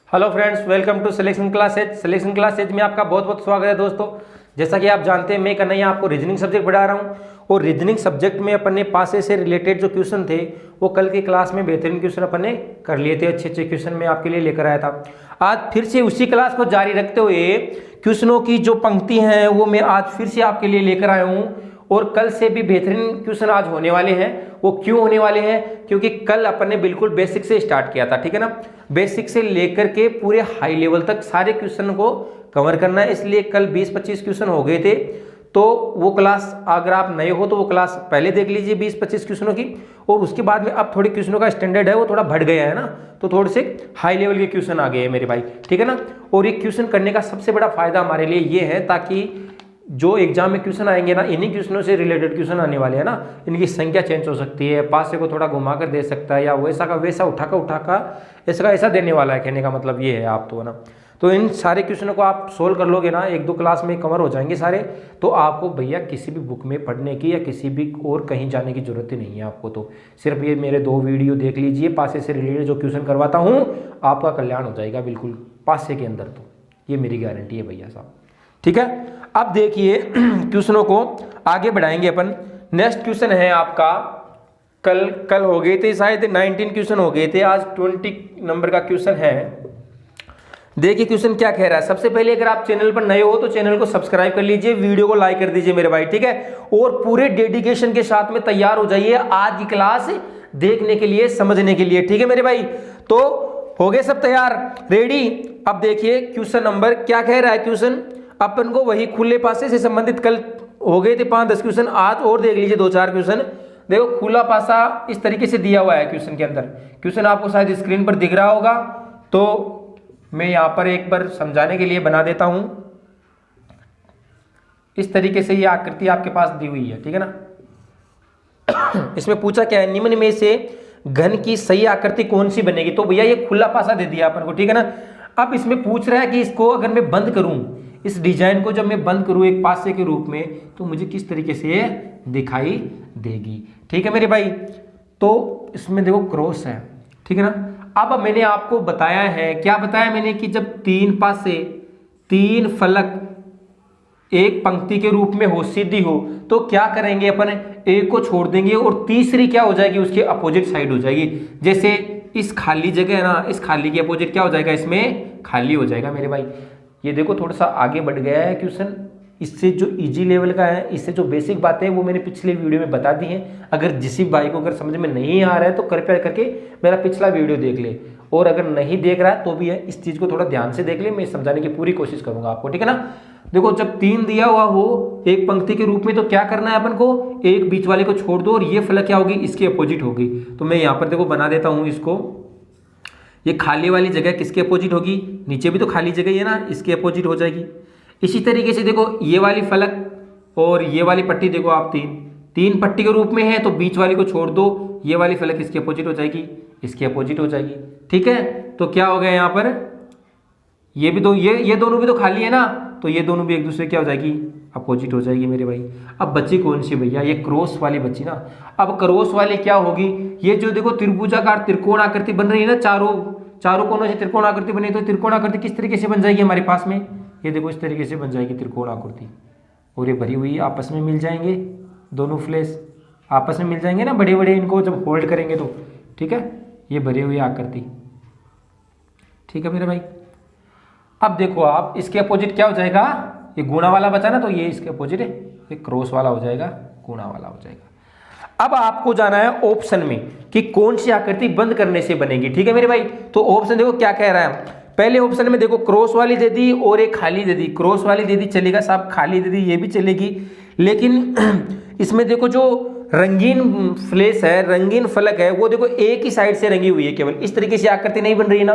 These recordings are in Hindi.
Hello friends, welcome to Selection Classes. Selection Classes में आपका बहुत बहुत स्वागत है दोस्तों। जैसा कि आप जानते हैं, मैं कन्हैया आपको रीजनिंग सब्जेक्ट पढ़ा रहा हूं और रीजनिंग सब्जेक्ट में अपन ने पासे से रिलेटेड जो क्वेश्चन थे वो कल की क्लास में बेहतरीन क्वेश्चन अपन ने कर लिए थे। अच्छे अच्छे क्वेश्चन मैं आपके लिए लेकर आया था। आज फिर से उसी क्लास को जारी रखते हुए क्वेश्चनों की जो पंक्ति हैं वो मैं आज फिर से आपके लिए लेकर आया हूँ और कल से भी बेहतरीन क्वेश्चन आज होने वाले हैं। वो क्यों होने वाले हैं? क्योंकि कल अपन ने बिल्कुल बेसिक से स्टार्ट किया था, ठीक है ना। बेसिक से लेकर के पूरे हाई लेवल तक सारे क्वेश्चन को कवर करना है, इसलिए कल 20-25 क्वेश्चन हो गए थे। तो वो क्लास अगर आप नए हो तो वो क्लास पहले देख लीजिए 20-25 क्वेश्चनों की, और उसके बाद में अब थोड़े क्वेश्चनों का स्टैंडर्ड है वो थोड़ा बढ़ गया है ना, तो थोड़े से हाई लेवल के क्वेश्चन आ गए हैं मेरे भाई, ठीक है ना। और ये क्वेश्चन करने का सबसे बड़ा फायदा हमारे लिए ये है ताकि जो एग्जाम में क्वेश्चन आएंगे ना, इन्हीं क्वेश्चनों से रिलेटेड क्वेश्चन आने वाले हैं ना, इनकी संख्या चेंज हो सकती है, पासे को थोड़ा घुमा कर दे सकता है या वैसा का वैसा उठा का ऐसा का ऐसा देने वाला है। कहने का मतलब ये है आप तो है ना। तो इन सारे क्वेश्चनों को आप सोल्व कर लोगे ना, 1-2 क्लास में कवर हो जाएंगे सारे, तो आपको भैया किसी भी बुक में पढ़ने की या किसी भी और कहीं जाने की जरूरत ही नहीं है आपको। तो सिर्फ ये मेरे 2 वीडियो देख लीजिए, पासे से रिलेटेड जो क्वेश्चन करवाता हूँ आपका कल्याण हो जाएगा बिल्कुल पासे के अंदर। तो ये मेरी गारंटी है भैया साहब, ठीक है। अब देखिए क्वेश्चनों को आगे बढ़ाएंगे अपन। नेक्स्ट क्वेश्चन है आपका, कल हो गए थे शायद 19 क्वेश्चन हो गए थे, आज 20 नंबर का क्वेश्चन है। देखिए क्वेश्चन क्या कह रहा है। सबसे पहले अगर आप चैनल पर नए हो तो चैनल को सब्सक्राइब कर लीजिए, वीडियो को लाइक कर दीजिए मेरे भाई, ठीक है। और पूरे डेडिकेशन के साथ में तैयार हो जाइए आज की क्लास देखने के लिए, समझने के लिए, ठीक है मेरे भाई। तो हो गए सब तैयार, रेडी। अब देखिए क्वेश्चन नंबर क्या कह रहा है। क्वेश्चन अपन को वही खुले पासे से संबंधित कल हो गए थे 5-10 क्वेश्चन, आज और देख लीजिए 2-4 क्वेश्चन। देखो खुला पासा इस तरीके से दिया हुआ है क्वेश्चन के अंदर। क्वेश्चन आपको शायद स्क्रीन पर दिख रहा होगा, तो मैं यहां पर एक बार समझाने के लिए बना देता हूं। इस तरीके से ये आकृति आपके पास दी हुई है, ठीक है ना। इसमें पूछा क्या है, निम्न में से घन की सही आकृति कौन सी बनेगी। तो भैया ये खुला पासा दे दिया अपन को, ठीक है ना। अब इसमें पूछ रहा है कि इसको अगर मैं बंद करूं, इस डिजाइन को जब मैं बंद करूं एक पासे के रूप में, तो मुझे किस तरीके से दिखाई देगी, ठीक है मेरे भाई। तो इसमें देखो क्रॉस है, ठीक है ना। अब मैंने आपको बताया है, क्या बताया मैंने, कि जब 3 पासे 3 फलक एक पंक्ति के रूप में हो, सीधी हो, तो क्या करेंगे अपन, एक को छोड़ देंगे और तीसरी क्या हो जाएगी, उसके अपोजिट साइड हो जाएगी। जैसे इस खाली जगह है ना, इस खाली के अपोजिट क्या हो जाएगा, इसमें खाली हो जाएगा मेरे भाई। ये देखो थोड़ा सा आगे बढ़ गया है क्वेश्चन, इससे जो इजी लेवल का है, इससे जो बेसिक बातें हैं वो मैंने पिछले वीडियो में बता दी हैं। अगर जिस भाई को अगर समझ में नहीं आ रहा है तो कृपया करके मेरा पिछला वीडियो देख ले, और अगर नहीं देख रहा है तो भी है इस चीज को थोड़ा ध्यान से देख ले, मैं समझाने की पूरी कोशिश करूंगा आपको, ठीक है ना। देखो जब 3 दिया हुआ हो एक पंक्ति के रूप में, तो क्या करना है अपन को, एक बीच वाले को छोड़ दो और ये फलक क्या होगी, इसकी अपोजिट होगी। तो मैं यहाँ पर देखो बना देता हूँ इसको। ये खाली वाली जगह किसके अपोजिट होगी, नीचे भी तो खाली जगह है ना, इसके अपोजिट हो जाएगी। इसी तरीके से देखो ये वाली फलक और ये वाली पट्टी देखो आप 3 पट्टी के रूप में है, तो बीच वाली को छोड़ दो, ये वाली फलक इसके अपोजिट हो जाएगी, इसके अपोजिट हो जाएगी, ठीक है। तो क्या हो गया यहाँ पर, ये भी तो ये दोनों भी तो खाली है ना, तो ये दोनों भी एक दूसरे क्या हो जाएगी, अपोजिट हो जाएगी मेरे भाई। अब बची कौन सी भैया, ये क्रॉस वाली बची ना। अब क्रॉस वाली क्या होगी, ये जो देखो त्रिभुजाकार त्रिकोण आकृति बन रही है ना, चारों कोनों से त्रिकोण आकृति बनी, तो त्रिकोण आकृति किस तरीके से बन जाएगी हमारे पास में, ये देखो इस तरीके से बन जाएगी त्रिकोण आकृति। और ये भरी हुई आपस में मिल जाएंगे, दोनों फ्लैश आपस में मिल जाएंगे ना, बड़े बड़े, इनको जब होल्ड करेंगे तो, ठीक है। ये भरी हुई आकृति, ठीक है मेरे भाई। अब देखो आप इसके अपोजिट क्या हो जाएगा, ये गुणा वाला बचा ना, तो ये इसके अपोजिट है, ये क्रॉस वाला हो जाएगा, गुणा वाला हो जाएगा। अब आपको जाना है ऑप्शन में कि कौन सी आकृति बंद करने से बनेगी, ठीक है मेरे भाई। तो ऑप्शन देखो क्या कह रहा है, पहले ऑप्शन में देखो क्रॉस वाली दे दी और एक खाली दे दी। क्रॉस वाली दे दी चलेगा साहब, खाली दे दी ये भी चलेगी, लेकिन इसमें देखो जो रंगीन फ्लैश है, रंगीन फलक है, वो देखो एक ही साइड से रंगी हुई है केवल, इस तरीके से आकृति नहीं बन रही है ना।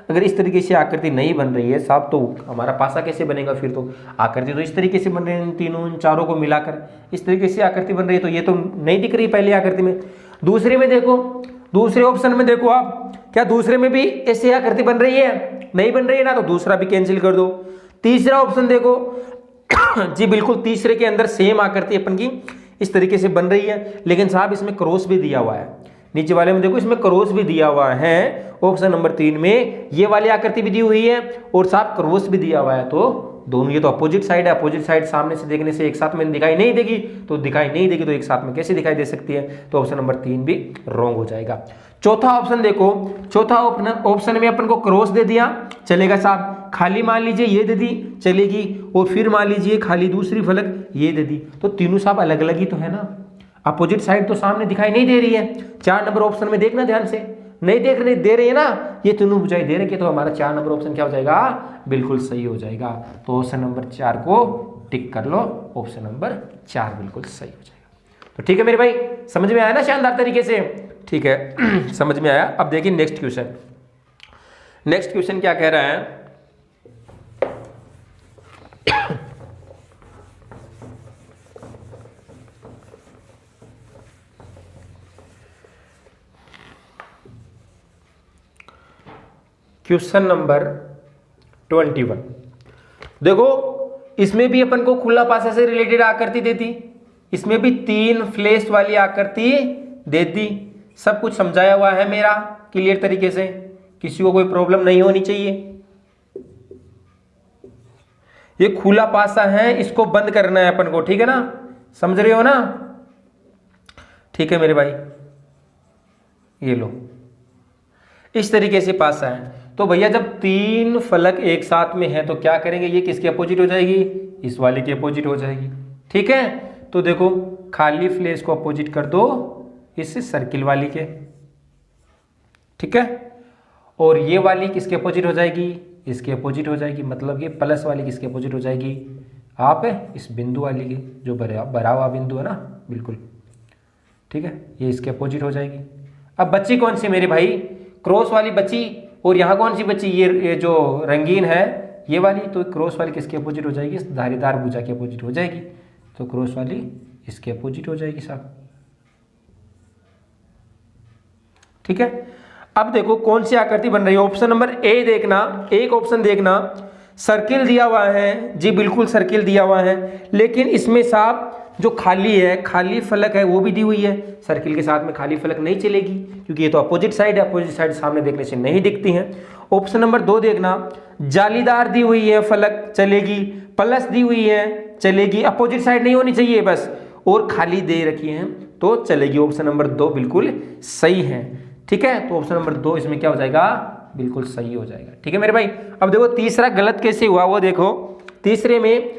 अगर इस तरीके से आकृति नहीं बन रही है साहब, तो हमारा पासा कैसे बनेगा फिर, तो आकृति तो इस तरीके से बन रही है, इन तीनों इन चारों को मिलाकर इस तरीके से आकृति बन रही है, तो ये तो नहीं दिख रही पहली आकृति में। दूसरे में देखो, दूसरे ऑप्शन में देखो आप, क्या दूसरे में भी ऐसी आकृति बन रही है, नहीं बन रही है ना, तो दूसरा भी कैंसिल कर दो। तीसरा ऑप्शन देखो जी बिल्कुल तीसरे के अंदर सेम आकृति अपन की इस तरीके से बन रही है, लेकिन साहब इसमें क्रॉस भी दिया हुआ है, नीचे वाले में देखो इसमें क्रॉस भी दिया हुआ है, ऑप्शन नंबर 3 में ये वाली आकृति भी दी हुई है और साथ क्रॉस भी दिया हुआ है, तो दोनों ये तो अपोजिट साइड है, अपोजिट साइड सामने से देखने से एक साथ में दिखाई नहीं देगी, तो दिखाई नहीं देगी तो एक साथ में कैसे दिखाई दे सकती है, तो ऑप्शन नंबर 3 भी रॉन्ग हो जाएगा। चौथा ऑप्शन देखो, चौथा ऑप्शन में अपन को क्रॉस दे दिया, चलेगा साहब, खाली मान लीजिए ये दे दी चलेगी, और फिर मान लीजिए खाली दूसरी फलक ये दे दी, तो तीनों साहब अलग अलग ही तो है ना, अपोजिट साइड तो सामने दिखाई नहीं दे रही है। 4 नंबर ऑप्शन में देखना ध्यान से, नहीं देखने दे रही है ना, ये तीनों बुझाई दे रही है, तो हमारा 4 नंबर ऑप्शन क्या हो जाएगा, बिल्कुल सही हो जाएगा। तो ऑप्शन नंबर 4 को टिक कर लो, ऑप्शन नंबर 4 बिल्कुल सही हो जाएगा। तो ठीक है मेरे भाई, समझ में आया ना शानदार तरीके से, ठीक है समझ में आया। अब देखिए नेक्स्ट क्वेश्चन, नेक्स्ट क्वेश्चन क्या कह रहा है, क्वेश्चन नंबर 21। देखो इसमें भी अपन को खुला पासा से रिलेटेड आकृति दे दी, इसमें भी 3 फ्लैश वाली आकृति दे दी, सब कुछ समझाया हुआ है मेरा क्लियर तरीके से, किसी को कोई प्रॉब्लम नहीं होनी चाहिए। ये खुला पासा है, इसको बंद करना है अपन को, ठीक है ना, समझ रहे हो ना, ठीक है मेरे भाई। ये लो इस तरीके से पासा है, तो भैया जब 3 फलक एक साथ में है तो क्या करेंगे, ये किसके अपोजिट हो जाएगी, इस वाले के अपोजिट हो जाएगी, ठीक है। तो देखो खाली फ्लैश को अपोजिट कर दो इस सर्किल वाली के, ठीक है, और ये वाली किसके अपोजिट हो जाएगी, इसके अपोजिट हो जाएगी, मतलब ये प्लस वाली किसके अपोजिट हो जाएगी, आप इस बिंदु वाली के, जो भरा हुआ बिंदु है ना, बिल्कुल ठीक है, ये इसके अपोजिट हो जाएगी। अब बच्ची कौन सी मेरे भाई, क्रॉस वाली बच्ची, और यहाँ कौन सी बच्ची, ये जो रंगीन है ये वाली, तो क्रॉस वाली किसके अपोजिट हो जाएगी, इस धारीदार भुजा के अपोजिट हो जाएगी, तो क्रॉस वाली इसके अपोजिट हो जाएगी साहब, ठीक है। अब देखो कौन सी आकृति बन रही है, ऑप्शन नंबर ए देखना, एक ऑप्शन देखना, सर्किल दिया हुआ है जी, बिल्कुल सर्किल दिया हुआ है, लेकिन इसमें साहब जो खाली है, खाली फलक है वो भी दी हुई है, सर्किल के साथ में खाली फलक नहीं चलेगी क्योंकि ये तो अपोजिट साइड है, अपोजिट साइड सामने देखने से नहीं दिखती हैं। ऑप्शन नंबर 2 देखना, जालीदार दी हुई है फलक चलेगी, प्लस दी हुई है चलेगी, अपोजिट साइड नहीं होनी चाहिए बस, और खाली दे रखी है तो चलेगी, ऑप्शन नंबर 2 बिल्कुल सही है, ठीक है। तो ऑप्शन नंबर 2 इसमें क्या हो जाएगा, बिल्कुल सही हो जाएगा, ठीक है मेरे भाई। अब देखो तीसरा गलत कैसे हुआ वो देखो, तीसरे में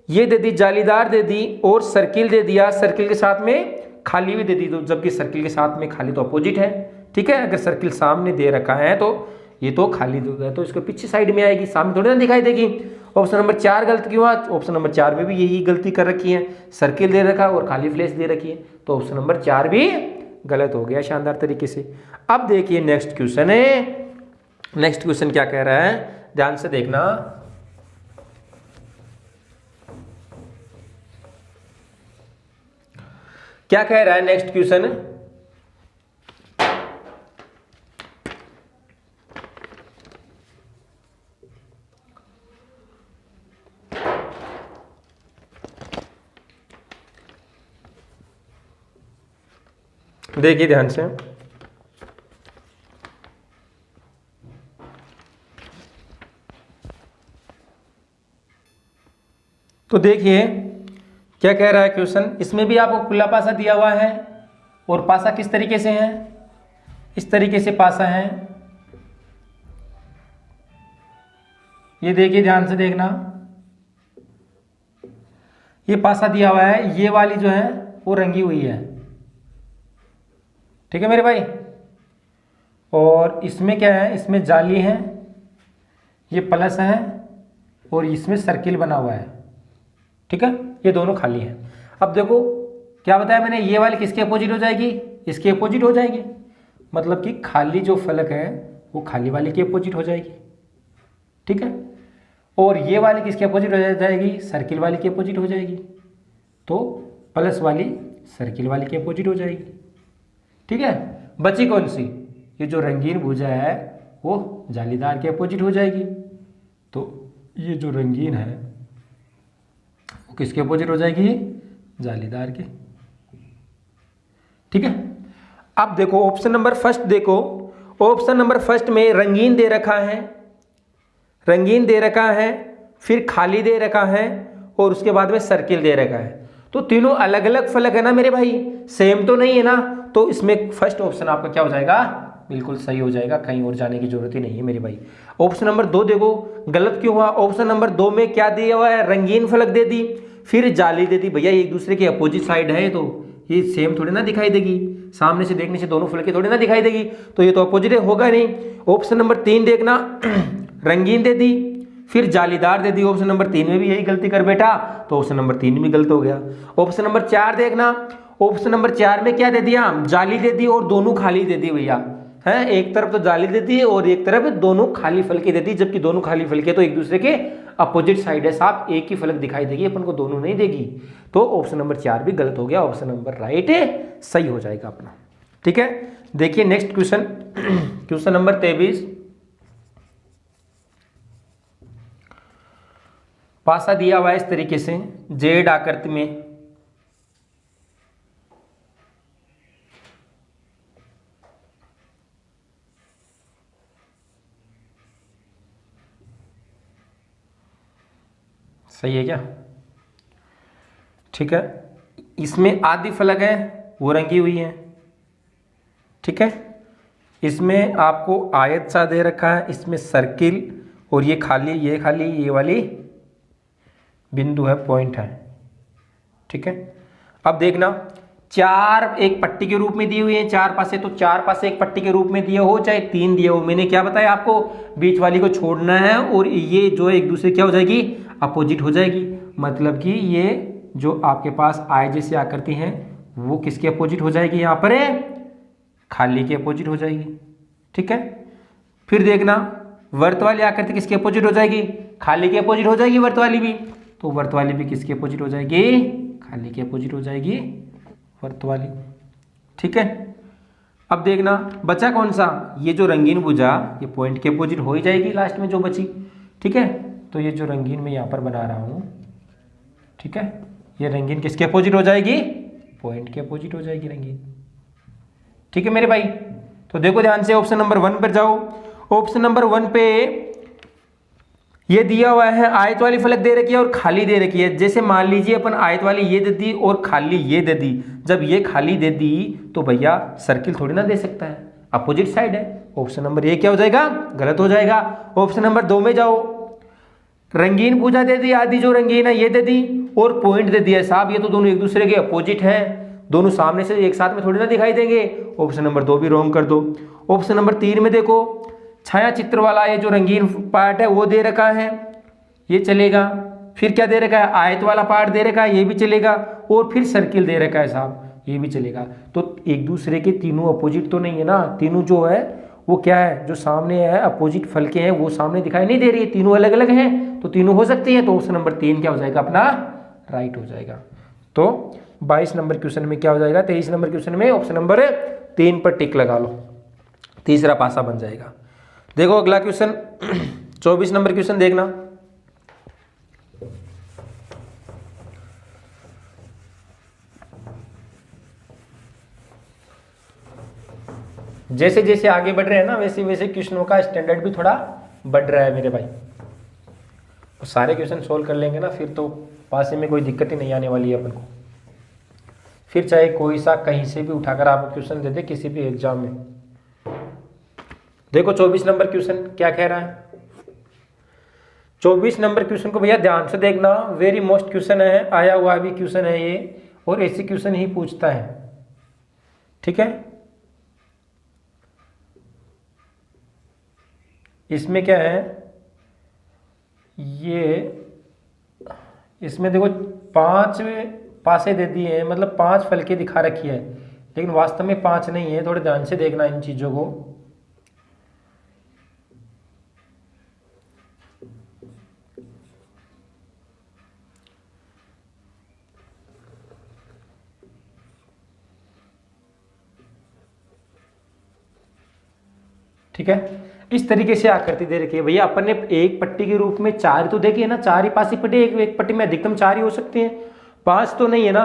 ये दे दी, जालीदार दे दी और सर्किल दे दिया, सर्किल के साथ में खाली भी दे दी, तो जबकि सर्किल के साथ में खाली तो अपोजिट है, ठीक है। अगर सर्किल सामने दे रखा है तो ये तो खाली है, तो इसको पीछे साइड में आएगी, सामने थोड़ी ना दिखाई देगी। ऑप्शन नंबर 4 गलत क्यों हुआ, ऑप्शन नंबर 4 में भी यही गलती कर रखी है, सर्किल दे रखा और खाली फ्लैश दे रखी है, तो ऑप्शन नंबर 4 भी गलत हो गया शानदार तरीके से। अब देखिए नेक्स्ट क्वेश्चन है, नेक्स्ट क्वेश्चन क्या कह रहा है, ध्यान से देखना, क्या कह रहा है नेक्स्ट क्वेश्चन, देखिए ध्यान से, तो देखिए क्या कह रहा है क्वेश्चन, इसमें भी आपको खुला पासा दिया हुआ है, और पासा किस तरीके से है, इस तरीके से पासा है, ये देखिए ध्यान से देखना, ये पासा दिया हुआ है, ये वाली जो है वो रंगी हुई है, ठीक है मेरे भाई, और इसमें क्या है, इसमें जाली है, ये प्लस है, और इसमें सर्किल बना हुआ है, ठीक है, ये दोनों खाली है। अब देखो क्या बताया मैंने, ये वाली किसके अपोजिट हो जाएगी, इसके अपोजिट हो जाएगी, मतलब कि खाली जो फलक है वो खाली वाली के अपोजिट हो जाएगी, ठीक है, और ये वाली किसके अपोजिट हो जाएगी, सर्किल वाली के अपोजिट हो जाएगी, तो प्लस वाली सर्किल वाली के अपोजिट हो जाएगी, ठीक है। बची कौन सी, ये जो रंगीन भुजा है वो जालीदार के अपोजिट हो जाएगी, तो ये जो रंगीन है वो किसके अपोजिट हो जाएगी, जालीदार के, ठीक है। अब देखो ऑप्शन नंबर फर्स्ट, देखो ऑप्शन नंबर फर्स्ट में रंगीन दे रखा है, रंगीन दे रखा है, फिर खाली दे रखा है और उसके बाद में सर्किल दे रखा है। तो तीनों अलग अलग फलक है ना मेरे भाई, सेम तो नहीं है ना। तो इसमें फर्स्ट ऑप्शन आपका क्या हो जाएगा, बिल्कुल सही हो जाएगा, कहीं और जाने की जरूरत ही नहीं है मेरे भाई। ऑप्शन नंबर 2 देखो गलत क्यों हुआ, ऑप्शन नंबर 2 में क्या दिया हुआ है, रंगीन फलक दे दी, फिर जाली दे दी। भैया एक दूसरे के अपोजिट साइड है तो ये सेम थोड़ी ना दिखाई देगी, सामने से देखने से दोनों फलकें थोड़ी ना दिखाई देगी, तो ये तो अपोजिट होगा नहीं। ऑप्शन नंबर 3 देखना रंगीन दे दी फिर जालीदार दे दी, ऑप्शन नंबर 3 में भी यही गलती कर बैठा, तो ऑप्शन नंबर 3 भी गलत हो गया। ऑप्शन नंबर 4 देखना, ऑप्शन नंबर 4 में क्या दे दिया, जाली दे दी और दोनों खाली दे दी भैया, है एक तरफ तो जाली दे दी और एक तरफ दोनों खाली फलके दे दी, जबकि दोनों खाली फलके तो एक दूसरे के अपोजिट साइड है साहब, एक ही फलक दिखाई देगी अपन को, दोनों नहीं देगी। तो ऑप्शन नंबर 4 भी गलत हो गया, ऑप्शन नंबर राइट है, सही हो जाएगा अपना। ठीक है, देखिए नेक्स्ट क्वेश्चन, क्वेश्चन नंबर 23। पासा दिया हुआ है इस तरीके से जेड आकृति में, सही है क्या, ठीक है। इसमें आदि फलक है वो रंगी हुई है, ठीक है। इसमें आपको आयत सा दे रखा है, इसमें सर्किल और ये खाली, ये खाली, ये वाली बिंदु है, पॉइंट है, ठीक है। अब देखना चार एक पट्टी के रूप में दी हुई है, चार पासे, तो चार पासे एक पट्टी के रूप में दिए हो चाहे 3 दिए हो, मैंने क्या बताया आपको, बीच वाली को छोड़ना है और ये जो एक दूसरे क्या हो जाएगी, अपोजिट हो जाएगी। मतलब कि ये जो आपके पास आय जैसी आकृति है वो किसके अपोजिट हो जाएगी, यहाँ पर है खाली के अपोजिट हो जाएगी, ठीक है। फिर देखना वर्त वाली आकृति किसके अपोजिट हो जाएगी, खाली के अपोजिट हो जाएगी वर्त वाली भी, तो वर्त वाली भी किसके अपोजिट हो जाएगी, खाली के अपोजिट हो जाएगी वर्त वाली, ठीक है। अब देखना बचा कौन सा, ये जो रंगीन भुजा ये पॉइंट के अपोजिट हो ही जाएगी लास्ट में जो बची, ठीक है। तो ये जो रंगीन मैं यहाँ पर बना रहा हूँ, ठीक है, ये रंगीन किसके अपोजिट हो जाएगी, पॉइंट के अपोजिट हो जाएगी रंगीन, ठीक है मेरे भाई। तो देखो ध्यान से ऑप्शन नंबर 1 पर जाओ। ऑप्शन नंबर 1 पे ये दिया हुआ है आयत वाली फलक दे रखी है और खाली दे रखी है। जैसे मान लीजिए अपन आयत वाली ये दे दी और खाली ये दे दी, जब ये खाली दे दी तो भैया सर्किल थोड़ी ना दे सकता है, अपोजिट साइड है। ऑप्शन नंबर ये क्या हो जाएगा, गलत हो जाएगा। ऑप्शन नंबर 2 में जाओ, रंगीन पूजा दे दी, आदि जो रंगीन है ये दे दी और पॉइंट दे दिया साहब, ये तो दोनों एक दूसरे के अपोजिट हैं, दोनों सामने से एक साथ में थोड़ी ना दिखाई देंगे। ऑप्शन नंबर 2 भी रॉन्ग कर दो। ऑप्शन नंबर 3 में देखो छाया चित्र वाला ये जो रंगीन पार्ट है वो दे रखा है, ये चलेगा। फिर क्या दे रखा है, आयत वाला पार्ट दे रखा है, ये भी चलेगा। और फिर सर्किल दे रखा है साहब, ये भी चलेगा। तो एक दूसरे के तीनों अपोजिट तो नहीं है ना, तीनों जो है वो क्या है, जो सामने है अपोजिट फलके हैं वो सामने दिखाई नहीं दे रही है, तीनों अलग अलग हैं, तो तीनों हो सकती हैं। तो ऑप्शन नंबर 3 क्या हो जाएगा अपना, राइट हो जाएगा। तो 22 नंबर क्वेश्चन में क्या हो जाएगा, 23 नंबर क्वेश्चन में ऑप्शन नंबर 3 पर टिक लगा लो, तीसरा पासा बन जाएगा। देखो अगला क्वेश्चन 24 नंबर क्वेश्चन देखना। जैसे जैसे आगे बढ़ रहे हैं ना वैसे वैसे क्वेश्चनों का स्टैंडर्ड भी थोड़ा बढ़ रहा है मेरे भाई। तो सारे क्वेश्चन सोल्व कर लेंगे ना फिर तो पासे में कोई दिक्कत ही नहीं आने वाली है अपन को। फिर चाहे कोई सा कहीं से भी उठाकर आप क्वेश्चन दे दे किसी भी एग्जाम में। देखो 24 नंबर क्वेश्चन क्या कह रहा है। 24 नंबर क्वेश्चन को भैया ध्यान से देखना, वेरी मोस्ट क्वेश्चन है, आया हुआ भी क्वेश्चन है ये, और ऐसे क्वेश्चन ही पूछता है, ठीक है। इसमें क्या है, ये इसमें देखो 5 पासे दे दिए हैं, मतलब 5 फलके दिखा रखी है, लेकिन वास्तव में 5 नहीं है। थोड़े ध्यान से देखना इन चीजों को। ठीक है, इस तरीके से आकृति दे रखी है भैया। अपन ने एक पट्टी के रूप में 4 तो देखी है ना, 4 ही पासी पट्टी, एक पट्टी में अधिकतम 4 ही हो सकते हैं, 5 तो नहीं है ना।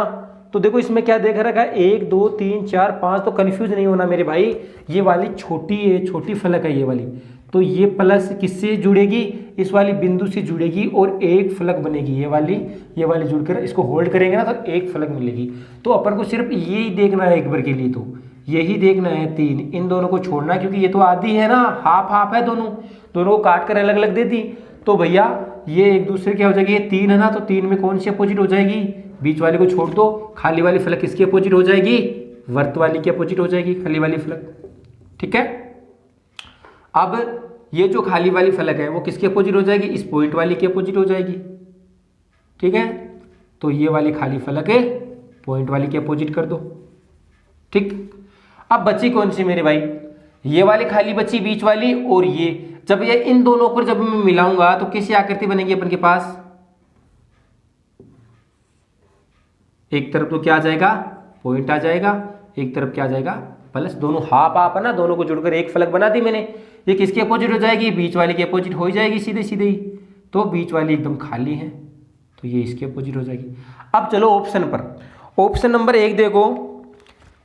तो देखो इसमें क्या देख रखा है 1 2 3 4 5, तो कंफ्यूज नहीं होना मेरे भाई, ये वाली छोटी है, छोटी फलक है ये वाली, तो ये प्लस किससे जुड़ेगी, इस वाली बिंदु से जुड़ेगी और एक फलक बनेगी, ये वाली जुड़कर इसको होल्ड करेंगे ना तो एक फलक मिलेगी। तो अपन को सिर्फ यही देखना है एक बार के लिए, तो यही देखना है 3, इन दोनों को छोड़ना है क्योंकि ये तो आधी है ना, हाफ हाफ है, दोनों को काट कर अलग अलग दे दी। तो भैया ये एक दूसरे क्या हो जाएगी, ये 3 है ना, तो 3 में कौन सी अपोजिट हो जाएगी, बीच वाले को छोड़ दो, खाली वाली फलक किसकी अपोजिट हो जाएगी, वर्त वाली की अपोजिट हो जाएगी, खाली वाली फलक। ठीक है, अब ये जो खाली वाली फलक है वो किसकी अपोजिट हो जाएगी, इस पॉइंट वाली की अपोजिट हो जाएगी। ठीक है, तो ये वाली खाली फलक है पॉइंट वाली की अपोजिट कर दो। ठीक, अब बची कौन सी मेरे भाई, ये वाली खाली बची बीच वाली, और ये जब ये इन दोनों को जब मैं मिलाऊंगा तो कैसी आकृति बनेगी अपन के पास, एक तरफ तो क्या आ जाएगा, पॉइंट आ जाएगा, एक तरफ क्या आ जाएगा, प्लस, दोनों हाफ हाफ है ना, दोनों को जुड़कर एक फलक बना दी मैंने। ये किसके अपोजिट हो जाएगी, बीच वाले की अपोजिट हो जाएगी सीधे सीधे ही, तो बीच वाली एकदम खाली है तो ये इसके अपोजिट हो जाएगी। अब चलो ऑप्शन पर, ऑप्शन नंबर 1 देखो,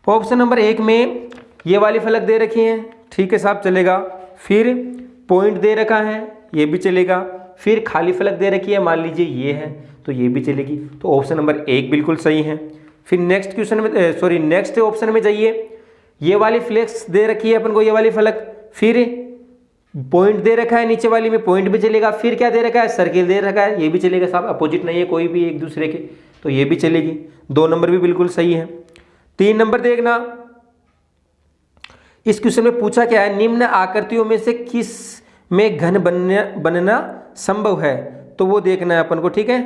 ऑप्शन नंबर 1 में ये वाली फलक दे रखी है, ठीक है साहब चलेगा, फिर पॉइंट दे रखा है, ये भी चलेगा, फिर खाली फलक दे रखी है, मान लीजिए ये है तो ये भी चलेगी, तो ऑप्शन नंबर 1 बिल्कुल सही है। फिर नेक्स्ट क्वेश्चन में सॉरी नेक्स्ट ऑप्शन में जाइए, ये वाली फ्लेक्स दे रखी है अपन को, ये वाली फलक, फिर पॉइंट दे रखा है, नीचे वाली में पॉइंट भी चलेगा, फिर क्या दे रखा है, सर्किल दे रखा है, ये भी चलेगा साहब, अपोजिट नहीं है कोई भी एक दूसरे के, तो ये भी चलेगी। 2 नंबर भी बिल्कुल सही है। 3 नंबर देखना, इस क्वेश्चन में पूछा क्या है, निम्न आकृतियों में से किस में घन बनना संभव है, तो वो देखना है अपन को। ठीक है,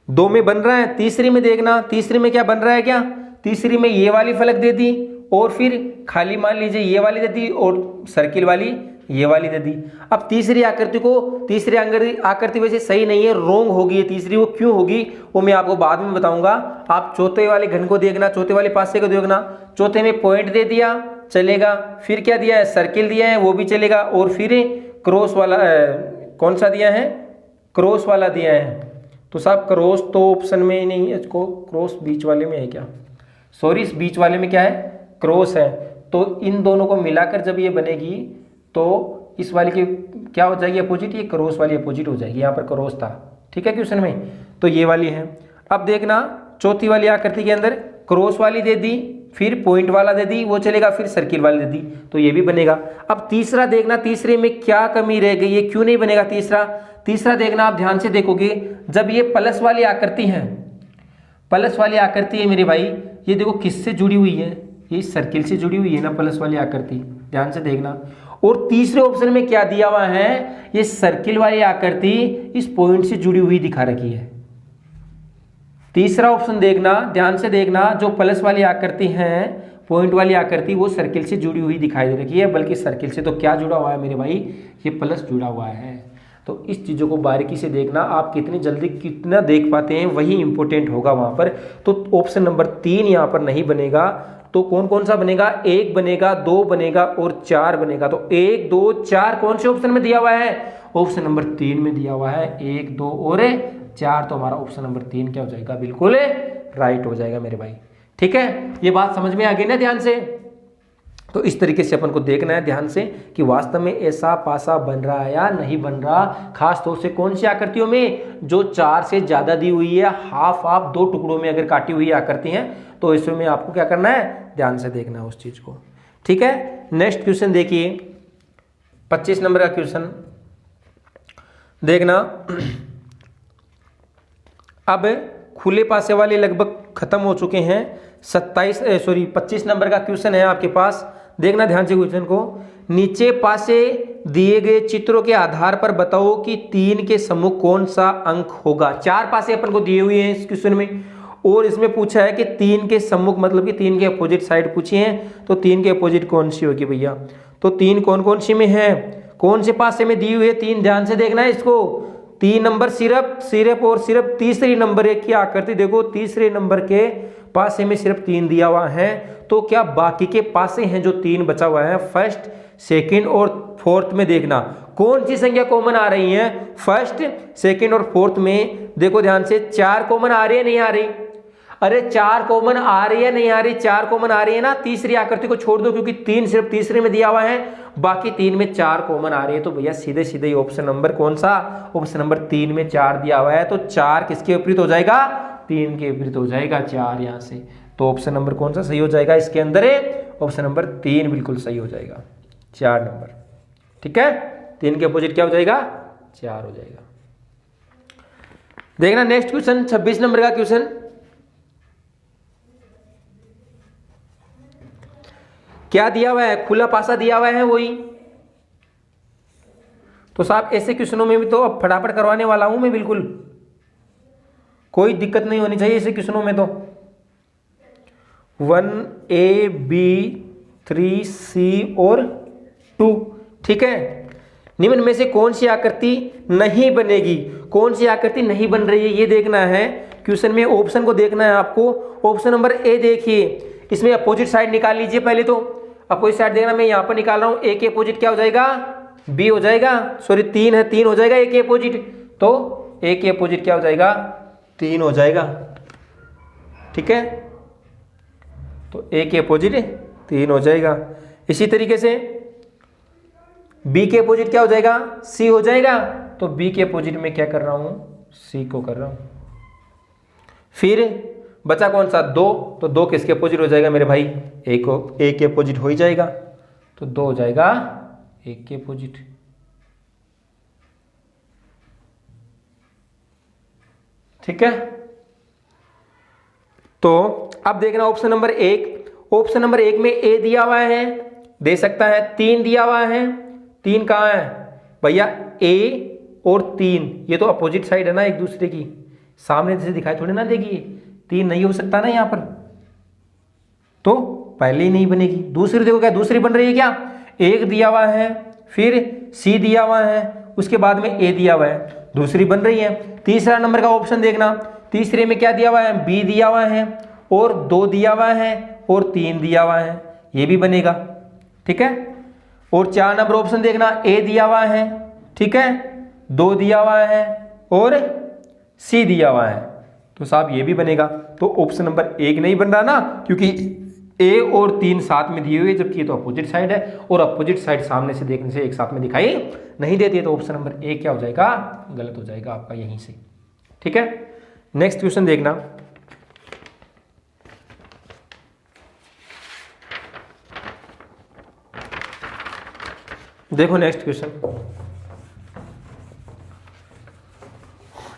2 में बन रहा है, तीसरी में देखना, तीसरी में क्या बन रहा है, क्या तीसरी में ये वाली फलक दे दी और फिर खाली मान लीजिए ये वाली दे दी और सर्किल वाली ये वाली दे दी। अब तीसरी आकृति को, तीसरी आकृति वैसे सही नहीं है, रोंग होगी ये तीसरी, वो क्यों होगी वो मैं आपको बाद में बताऊंगा। आप चौथे वाले घन को देखना, चौथे वाले पासे को देखना, चौथे में पॉइंट दे दिया चलेगा, फिर क्या दिया है, सर्किल दिया है वो भी चलेगा, और फिर क्रॉस वाला कौन सा दिया है, क्रॉस वाला दिया है, तो साहब क्रॉस तो ऑप्शन में ही नहीं है, इसको क्रॉस बीच वाले में है क्या, सॉरी इस बीच वाले में क्या है, क्रॉस है, तो इन दोनों को मिलाकर जब ये बनेगी तो इस वाली की क्या हो जाएगी अपोजिट, ये क्रॉस वाली अपोजिट हो जाएगी, यहाँ पर क्रॉस था। ठीक है क्वेश्चन में, तो ये वाली है। अब देखना चौथी वाली आकृति के अंदर क्रॉस वाली दे दी, फिर पॉइंट वाला दे दी वो चलेगा, फिर सर्किल वाली दे दी तो ये भी बनेगा। अब तीसरा देखना, तीसरे में क्या कमी रह गई, ये क्यों नहीं बनेगा तीसरा, तीसरा देखना आप ध्यान से देखोगे, जब ये प्लस वाली आकृति है, प्लस वाली आकृति है मेरे भाई, ये देखो किससे जुड़ी हुई है, ये सर्किल से जुड़ी हुई है ना प्लस वाली आकृति, ध्यान से देखना। और तीसरे ऑप्शन में क्या दिया हुआ है, ये सर्किल वाली आकृति इस पॉइंट से जुड़ी हुई दिखा रखी है। तीसरा ऑप्शन देखना, ध्यान से देखना, जो प्लस वाली आकृति है, पॉइंट वाली आकृति, वो सर्किल से जुड़ी हुई दिखाई दे रही है, बल्कि सर्किल से तो क्या जुड़ा हुआ है मेरे भाई, ये प्लस जुड़ा हुआ है। तो इस चीज़ों को बारीकी से देखना, आप कितनी जल्दी कितना देख पाते हैं वही इंपॉर्टेंट होगा वहाँ पर। तो ऑप्शन नंबर 3 यहाँ पर नहीं बनेगा, तो कौन कौन सा बनेगा, 1 बनेगा, 2 बनेगा और 4 बनेगा। तो 1 2 4 कौन से ऑप्शन में दिया हुआ है, ऑप्शन नंबर 3 में दिया हुआ है, 1 2 और 4, तो हमारा ऑप्शन नंबर 3 क्या हो जाएगा, बिल्कुल राइट हो जाएगा मेरे भाई। ठीक है, ये बात समझ में आ गई ना ध्यान से। तो इस तरीके से अपन को देखना है ध्यान से कि वास्तव में ऐसा पासा बन रहा है या नहीं बन रहा, खास तौर से कौन सी आकृतियों में, जो 4 से ज्यादा दी हुई है, हाफ हाफ 2 टुकड़ों में अगर काटी हुई आकृति है, तो इसमें आपको क्या करना है, ध्यान से देखना है उस चीज को। ठीक है, नेक्स्ट क्वेश्चन देखिए, 25 नंबर का क्वेश्चन देखना। अब खुले पासे वाले लगभग खत्म हो चुके हैं, 25 नंबर का क्वेश्चन है आपके पास, देखना ध्यान से क्वेश्चन को। नीचे पासे दिए गए चित्रों के आधार पर बताओ कि 3 के सम्मुख कौन सा अंक होगा। 4 पासे अपन को दिए हुए हैं इस क्वेश्चन में, और इसमें पूछा है कि 3 के सम्मुख मतलब कि 3 के अपोजिट साइड पूछी है, तो 3 के अपोजिट कौन सी होगी भैया, तो 3 कौन कौन सी में है, कौन से पासे में दी हुई है 3, ध्यान से देखना है इसको। 3 नंबर सिर्फ और सिर्फ तीसरी नंबर की आकृति देखो, तीसरे नंबर के पासे में सिर्फ 3 दिया हुआ है, तो क्या बाकी के पासे हैं जो 3 बचा हुआ है, फर्स्ट सेकंड और फोर्थ में देखना कौन सी संख्या कॉमन आ रही है? फर्स्ट, सेकंड और फोर्थ में देखो ध्यान से, 4 कॉमन आ रही है नहीं आ रही? अरे 4 कॉमन आ रही है नहीं आ रही? 4 कॉमन आ रही है ना, तीसरी आकृति को छोड़ दो क्योंकि 3 सिर्फ तीसरे में दिया हुआ है, बाकी 3 में 4 कॉमन आ रही है। तो भैया सीधे सीधे ऑप्शन नंबर कौन सा? ऑप्शन नंबर 3 में 4 दिया हुआ है, तो 4 किसके विपरीत हो जाएगा? 3 के विपरीत हो जाएगा 4 यहाँ से। तो ऑप्शन नंबर कौन सा सही हो जाएगा इसके अंदर है? ऑप्शन नंबर 3 बिल्कुल सही हो जाएगा, 4 नंबर। ठीक है, 3 के अपोजिट क्या हो जाएगा? 4 हो जाएगा। देखना नेक्स्ट क्वेश्चन, 26 नंबर का क्वेश्चन। क्या दिया हुआ है? खुला पासा दिया हुआ है वही। तो साहब ऐसे क्वेश्चनों में भी तो अब फटाफट करवाने वाला हूं मैं, बिल्कुल कोई दिक्कत नहीं होनी चाहिए ऐसे क्वेश्चनों में। तो 1A B 3C और 2, ठीक है। निम्न में से कौन सी आकृति नहीं बनेगी? कौन सी आकृति नहीं बन रही है ये देखना है क्वेश्चन में। ऑप्शन को देखना है आपको। ऑप्शन नंबर ए देखिए, इसमें अपोजिट साइड निकाल लीजिए पहले। तो अपोजिट साइड देखना, मैं यहां पर निकाल रहा हूं। ए के अपोजिट क्या हो जाएगा? बी हो जाएगा। सॉरी 3 है, 3 हो जाएगा ए के अपोजिट। तो ए के अपोजिट क्या हो जाएगा? 3 हो जाएगा। ठीक है, तो ए के अपोजिट 3 हो जाएगा। इसी तरीके से बी के अपोजिट क्या हो जाएगा? सी हो जाएगा। तो बी के अपोजिट में क्या कर रहा हूं? सी को कर रहा हूं। फिर बचा कौन सा? 2। तो 2 किसके अपोजिट हो जाएगा मेरे भाई? ए के अपोजिट हो ही जाएगा। तो 2 हो जाएगा ए के अपोजिट। ठीक है, तो अब देखना ऑप्शन नंबर 1। ऑप्शन नंबर 1 में ए दिया हुआ है, दे सकता है। 3 दिया हुआ है। 3 कहां है भैया? ए और 3 ये तो अपोजिट साइड है ना एक दूसरे की, सामने से दिखाई थोड़ी ना देगी। 3 नहीं हो सकता ना यहां पर, तो पहले ही नहीं बनेगी। दूसरी देखो क्या दूसरी बन रही है क्या? 1 दिया हुआ है, फिर सी दिया हुआ है, उसके बाद में ए दिया हुआ है, दूसरी बन रही है। तीसरा नंबर का ऑप्शन देखना, तीसरे में क्या दिया हुआ है? बी दिया हुआ है, और 2 दिया हुआ है, और 3 दिया हुआ है, ये भी बनेगा। ठीक है, और 4 नंबर ऑप्शन देखना, ए दिया हुआ है, ठीक है, 2 दिया हुआ है, और सी दिया हुआ है, तो साहब ये भी बनेगा। तो ऑप्शन नंबर 1 नहीं बन रहा ना, क्योंकि ए और 3 साथ में दिए हुए, जबकि ये तो अपोजिट साइड है, और अपोजिट साइड सामने से देखने से एक साथ में दिखाई नहीं देती है। तो ऑप्शन नंबर 1 क्या हो जाएगा? गलत हो जाएगा आपका यहीं से। ठीक है, नेक्स्ट क्वेश्चन देखना। देखो नेक्स्ट क्वेश्चन,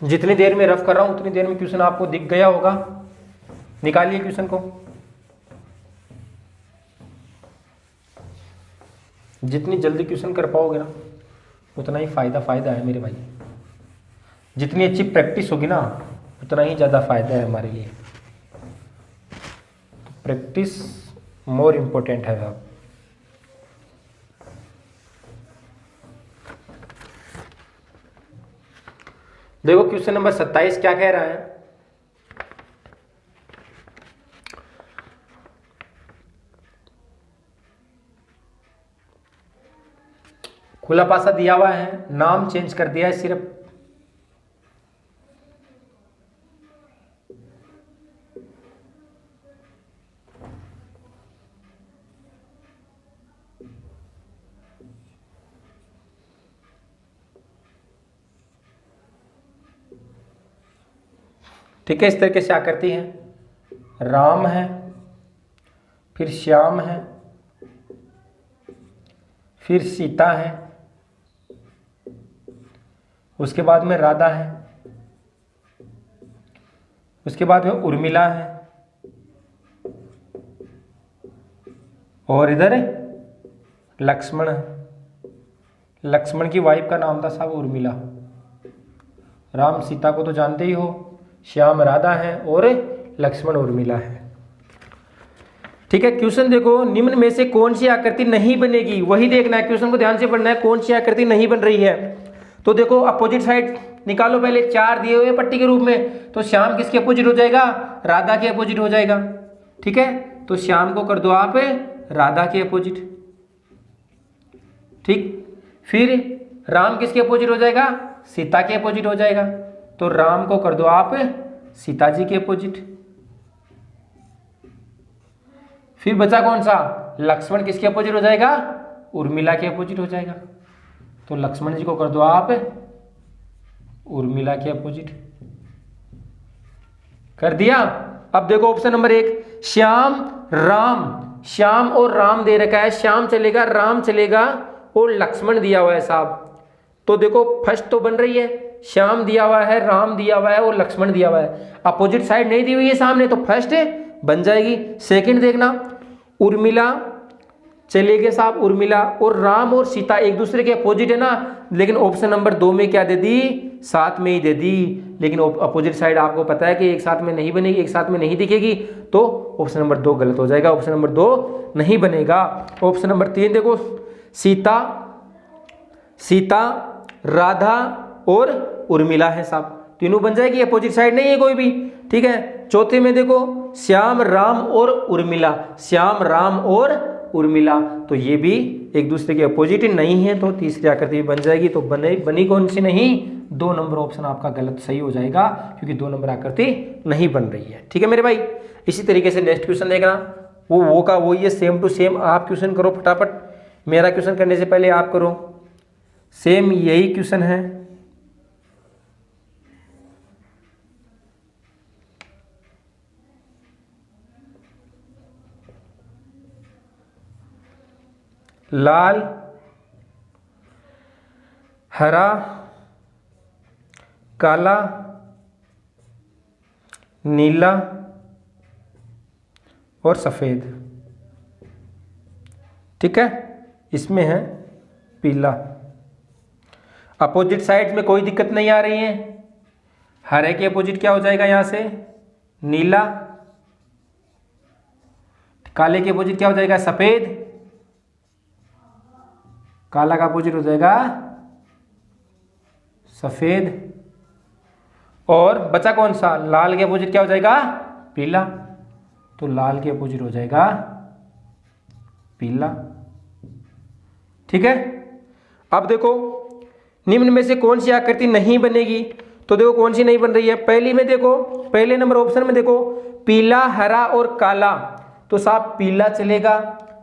जितनी देर में रफ कर रहा हूं उतनी देर में क्वेश्चन आपको दिख गया होगा। निकालिए क्वेश्चन को। जितनी जल्दी क्वेश्चन कर पाओगे ना उतना ही फायदा है मेरे भाई। जितनी अच्छी प्रैक्टिस होगी ना उतना ही ज़्यादा फायदा है हमारे लिए। तो प्रैक्टिस मोर इम्पोर्टेंट है अब। देखो क्वेश्चन नंबर 27 क्या कह रहा है? खुला पासा दिया हुआ है, नाम चेंज कर दिया है सिर्फ। ठीक है, इस तरीके से आकृति है। राम है, फिर श्याम है, फिर सीता है, उसके बाद में राधा है, उसके बाद में उर्मिला है, और इधर लक्ष्मण है। लक्ष्मण की वाइफ का नाम था साहब उर्मिला। राम सीता को तो जानते ही हो, श्याम राधा है, और लक्ष्मण उर्मिला है। ठीक है, क्वेश्चन देखो, निम्न में से कौन सी आकृति नहीं बनेगी वही देखना है। क्वेश्चन को ध्यान से पढ़ना है, कौन सी आकृति नहीं बन रही है। तो देखो अपोजिट साइड निकालो पहले। 4 दिए हुए पट्टी के रूप में, तो श्याम किसके अपोजिट हो जाएगा? राधा के अपोजिट हो जाएगा। ठीक है, तो श्याम को कर दो आप राधा के अपोजिट। ठीक, फिर राम किसके अपोजिट हो जाएगा? सीता के अपोजिट हो जाएगा। तो राम को कर दो आप सीता जी के अपोजिट। फिर बचा कौन सा? लक्ष्मण किसके अपोजिट हो जाएगा? उर्मिला के अपोजिट हो जाएगा। तो लक्ष्मण जी को कर दो आप उर्मिला के अपोजिट। कर दिया। अब देखो ऑप्शन नंबर 1, श्याम राम, श्याम और राम दे रखा है, श्याम चलेगा, राम चलेगा और लक्ष्मण दिया हुआ है साहब। तो देखो फर्स्ट तो बन रही है, श्याम दिया हुआ है, राम दिया हुआ है और लक्ष्मण दिया हुआ है। अपोजिट साइड नहीं दी हुई है सामने, तो फर्स्ट बन जाएगी। सेकंड देखना, उर्मिला चलेगी साहब, उर्मिला और राम और सीता एक दूसरे के अपोजिट है ना, लेकिन ऑप्शन नंबर 2 में क्या दे दी? साथ में ही दे दी। लेकिन अपोजिट साइड आपको पता है कि एक साथ में नहीं बनेगी, एक साथ में नहीं दिखेगी, तो ऑप्शन नंबर 2 गलत हो जाएगा, ऑप्शन नंबर 2 नहीं बनेगा। ऑप्शन नंबर 3 देखो, सीता, सीता, राधा और उर्मिला है साहब, तीनों बन जाएगी, अपोजिट साइड नहीं है कोई भी, ठीक है। चौथे में देखो, श्याम राम और उर्मिला, श्याम राम और उर्मिला, तो ये भी एक दूसरे के अपोजिट नहीं है, तो तीसरी आकृति बन जाएगी। तो बनी कौन सी नहीं? 2 नंबर ऑप्शन आपका गलत सही हो जाएगा, क्योंकि 2 नंबर आकृति नहीं बन रही है, ठीक है मेरे भाई। इसी तरीके से नेक्स्ट क्वेश्चन देखना, वो का वो ये सेम टू सेम आप क्वेश्चन करो फटाफट। मेरा क्वेश्चन करने से पहले आप करो, सेम यही क्वेश्चन है। लाल, हरा, काला, नीला और सफेद, ठीक है। इसमें है पीला। अपोजिट साइड में कोई दिक्कत नहीं आ रही है। हरे के अपोजिट क्या हो जाएगा? यहां से नीला। काले के अपोजिट क्या हो जाएगा? सफेद। काला का अपोजिट हो जाएगा सफेद। और बचा कौन सा? लाल के अपोजिट क्या हो जाएगा? पीला। तो लाल के अपोजिट हो जाएगा पीला, ठीक है। अब देखो निम्न में से कौन सी आकृति नहीं बनेगी? तो देखो कौन सी नहीं बन रही है। पहली में देखो, पहले नंबर ऑप्शन में देखो, पीला, हरा और काला, तो साहब पीला चलेगा,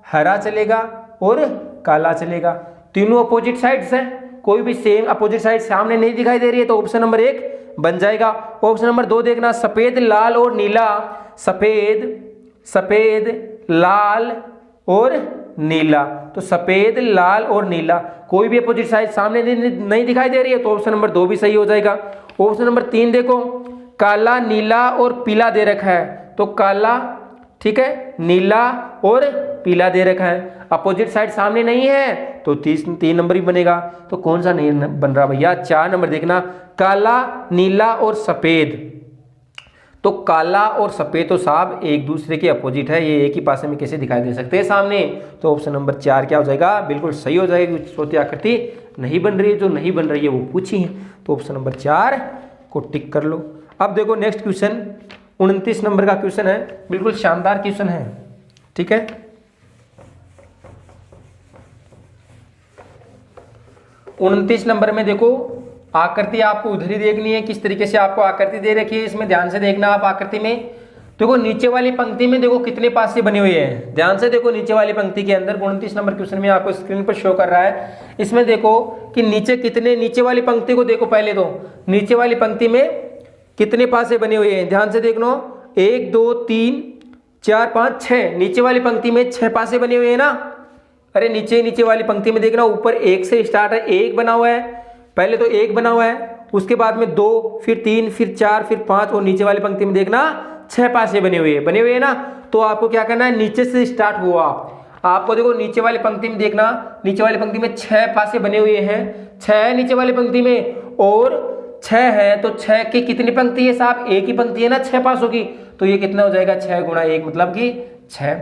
हरा चलेगा और काला चलेगा। तीनों अपोजिट साइड्स हैं, कोई भी सेम अपोजिट साइड सामने नहीं दिखाई दे रही है, तो ऑप्शन नंबर 1 बन जाएगा। ऑप्शन नंबर 2 देखना, सफेद, लाल और नीला, सफेद, सफेद, लाल और नीला, तो सफेद, लाल और नीला, कोई भी अपोजिट साइड सामने नहीं दिखाई दे रही है, तो ऑप्शन नंबर 2 भी सही हो जाएगा। ऑप्शन नंबर 3 देखो, काला, नीला और पीला दे रखा है, तो काला, ठीक है, नीला और पीला दे रखा है। अपोजिट साइड सामने नहीं है, तो 3 नंबर ही बनेगा। तो कौन सा नहीं बन रहा भैया? 4 नंबर देखना, काला, नीला और सफेद। तो काला और सफेद तो साहब एक दूसरे के अपोजिट है, ये एक ही पासे में कैसे दिखाई दे सकते हैं सामने? तो ऑप्शन नंबर 4 क्या हो जाएगा? बिल्कुल सही हो जाएगी। चौथी आकृति नहीं बन रही है, जो नहीं बन रही है वो पूछी है, तो ऑप्शन नंबर 4 को टिक कर लो। अब देखो नेक्स्ट क्वेश्चन 29 नंबर का क्वेश्चन है, बिल्कुल शानदार क्वेश्चन है, ठीक है। 29 नंबर में देखो आकृति आपको उधर ही देखनी है, किस तरीके से आपको आकृति दे रखी है, इसमें ध्यान से देखना। आप आकृति में देखो नीचे वाली पंक्ति में देखो कितने पासे बने हुए हैं, ध्यान से देखो नीचे वाली पंक्ति के अंदर 29 नंबर क्वेश्चन में आपको स्क्रीन पर शो कर रहा है। इसमें देखो कि नीचे कितने, नीचे वाली पंक्ति को देखो पहले, तो नीचे वाली पंक्ति में कितने पासे बने हुए हैं, ध्यान से देखना। 1 2 3 4 5 6, नीचे वाली पंक्ति में 6 पासे बने हुए हैं ना। अरे नीचे वाली पंक्ति में देखना, ऊपर 1 से स्टार्ट है, 1 बना हुआ है, पहले तो 1 बना हुआ है, उसके बाद में 2, फिर 3, फिर 4, फिर 5, और नीचे वाली पंक्ति में देखना 6 पासे बने हुए हैं ना। तो आपको क्या करना है, नीचे से स्टार्ट हुआ आपको देखो नीचे वाली पंक्ति में देखना, नीचे वाली पंक्ति में 6 पासे बने हुए हैं, 6 नीचे वाली पंक्ति में और 6 है, तो 6 की कितनी पंक्ति है साहब? एक ही पंक्ति है ना 6 पासों की, तो ये कितना हो जाएगा? 6 गुणा 1 मतलब कि 6।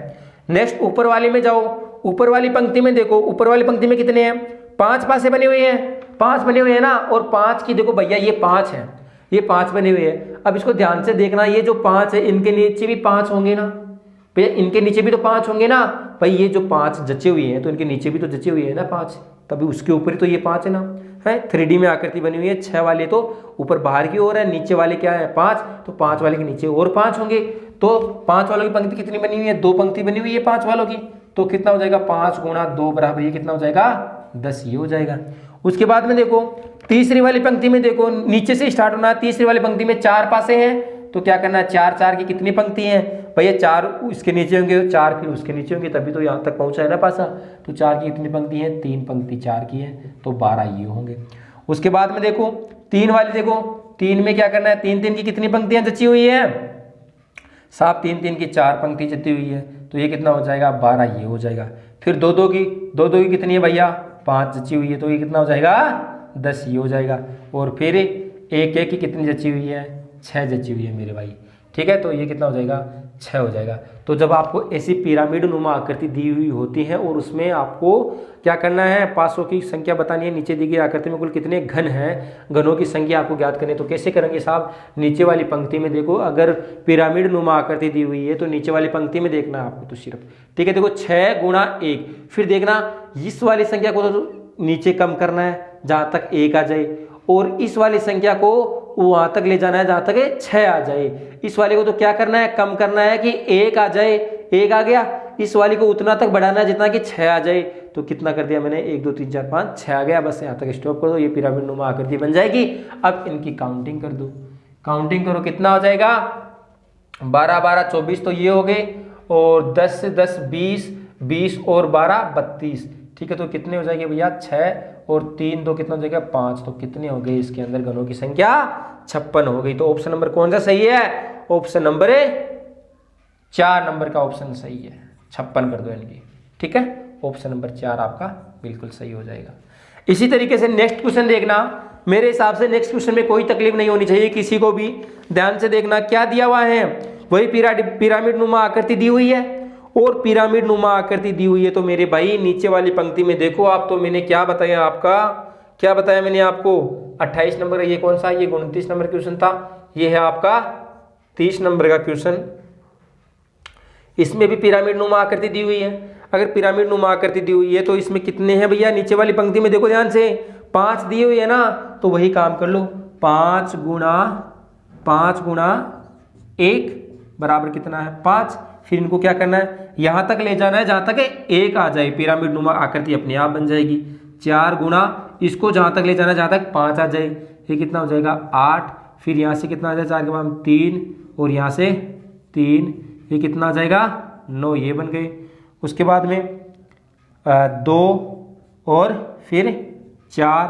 नेक्स्ट ऊपर वाले में जाओ, ऊपर वाली पंक्ति में देखो, ऊपर वाली पंक्ति में कितने हैं? 5 पासे बने हुए हैं, 5 बने हुए हैं ना, और 5 की देखो भैया ये 5 है, ये 5 बने हुए हैं। अब इसको ध्यान से देखना, ये जो 5 है इनके नीचे भी 5 होंगे ना भैया, इनके नीचे भी तो 5 होंगे ना भाई, ये जो 5 जचे हुए हैं तो इनके नीचे भी तो जचे हुए हैं ना 5, तभी उसके ऊपर ही तो ये 5 है ना, है 3D में आकृति बनी हुई है। 6 वाले तो ऊपर बाहर की ओर है, नीचे वाले क्या है 5, तो 5 वाले के नीचे और 5 होंगे। तो 5 वालों की पंक्ति कितनी बनी हुई है, 2 पंक्ति बनी हुई है 5 वालों की, तो कितना हो जाएगा 5 गुणा 2 बराबर ये कितना हो जाएगा 10, ये हो जाएगा। उसके बाद में देखो तीसरी वाली पंक्ति में देखो, नीचे से स्टार्ट होना है। तीसरी वाली पंक्ति में 4 पासे हैं, तो क्या करना है 4 4 की कितनी पंक्ति हैं भैया, 4 इसके नीचे होंगे, 4 फिर उसके नीचे होंगे, तभी तो यहाँ तक पहुंचा है ना पासा। तो 4 की कितनी पंक्ति है, 3 पंक्ति 4 की है, तो 12 ये होंगे। उसके बाद में देखो 3 वाली, देखो 3 में क्या करना है, 3 3 की कितनी पंक्तियां जची हुई है, साफ 3 3 की 4 पंक्ति जची हुई है, तो ये कितना हो जाएगा 12 ये हो जाएगा। फिर 2 2 की कितनी है भैया 5 जची हुई है, तो ये कितना हो जाएगा 10 ये हो जाएगा। और फिर 1 1 की कितनी जची हुई है, 6 जची हुई है मेरे भाई, ठीक है, तो ये कितना हो जाएगा 6 हो जाएगा। तो जब आपको ऐसी पिरामिड नुमा आकृति दी हुई होती है और उसमें आपको क्या करना है, पासों की संख्या बतानी है, नीचे दी गई आकृति में कुल कितने घन हैं, घनों की संख्या आपको ज्ञात करनी है। तो कैसे करेंगे साहब, नीचे वाली पंक्ति में देखो, अगर पिरामिड नुमा आकृति दी हुई है तो नीचे वाली पंक्ति में देखना है आपको तो सिर्फ, ठीक है। देखो 6 गुणा 1, फिर देखना इस वाली संख्या को तो नीचे कम करना है जहां तक 1 आ जाए, और इस वाली संख्या को वहां तक ले जाना है जहां तक 6 आ जाए। इस वाले को तो क्या करना है, कम करना है कि 1 आ जाए, 1 आ गया, इस वाली को उतना तक बढ़ाना है जितना कि 6 आ जाए। तो कितना कर दिया मैंने, 1 2 3 4 5 6 आ गया, बस यहाँ तक स्टॉप कर दो, ये पिरामिड नुमा आकृति बन जाएगी। अब इनकी काउंटिंग कर दो, काउंटिंग करो कितना हो जाएगा, 12 12 24 तो ये हो गए, और 10 10 20 20 और 12 32, ठीक है। तो कितने हो जाएंगे भैया 6 और 3 2 कितना हो जाएगा 5, तो कितने हो गए इसके अंदर घनों की संख्या 56 हो गई। तो ऑप्शन नंबर कौन सा सही है, ऑप्शन नंबर 4 नंबर का ऑप्शन सही है, 56 कर दो इनकी, ठीक है, ऑप्शन नंबर 4 आपका बिल्कुल सही हो जाएगा। इसी तरीके से नेक्स्ट क्वेश्चन देखना, मेरे हिसाब से नेक्स्ट क्वेश्चन में कोई तकलीफ नहीं होनी चाहिए किसी को भी, ध्यान से देखना क्या दिया हुआ है, वही पिरामिड नुमा आकृति दी हुई है, और पिरामिड नुमा आकृति दी हुई है। तो मेरे भाई नीचे वाली पंक्ति में देखो आप, तो मैंने क्या बताया आपका, क्या बताया मैंने आपको 28 नंबर, ये कौन सा, ये 29 नंबर क्वेश्चन था, ये है आपका 30 नंबर का क्वेश्चन। इसमें भी पिरामिड नुमा आकृति दी हुई है। अगर पिरामिड नुमा आकृति दी हुई है तो इसमें कितने हैं भैया, नीचे वाली पंक्ति में देखो ध्यान से, 5 दी हुई है ना, तो वही काम कर लो, 5 गुणा 1 बराबर कितना है 5। फिर इनको क्या करना है, यहां तक ले जाना है जहां तक 1 आ जाए, पिरामिड नुमा आकृति अपने आप बन जाएगी। 4 गुणा इसको जहां तक ले जाना है जहां तक 5 आ जाए, ये कितना हो जाएगा 8। फिर यहां से कितना आ जाए, 4 के बाद 3, और यहां से 3, ये कितना आ जाएगा 9, ये बन गए। उसके बाद में 2 और फिर 4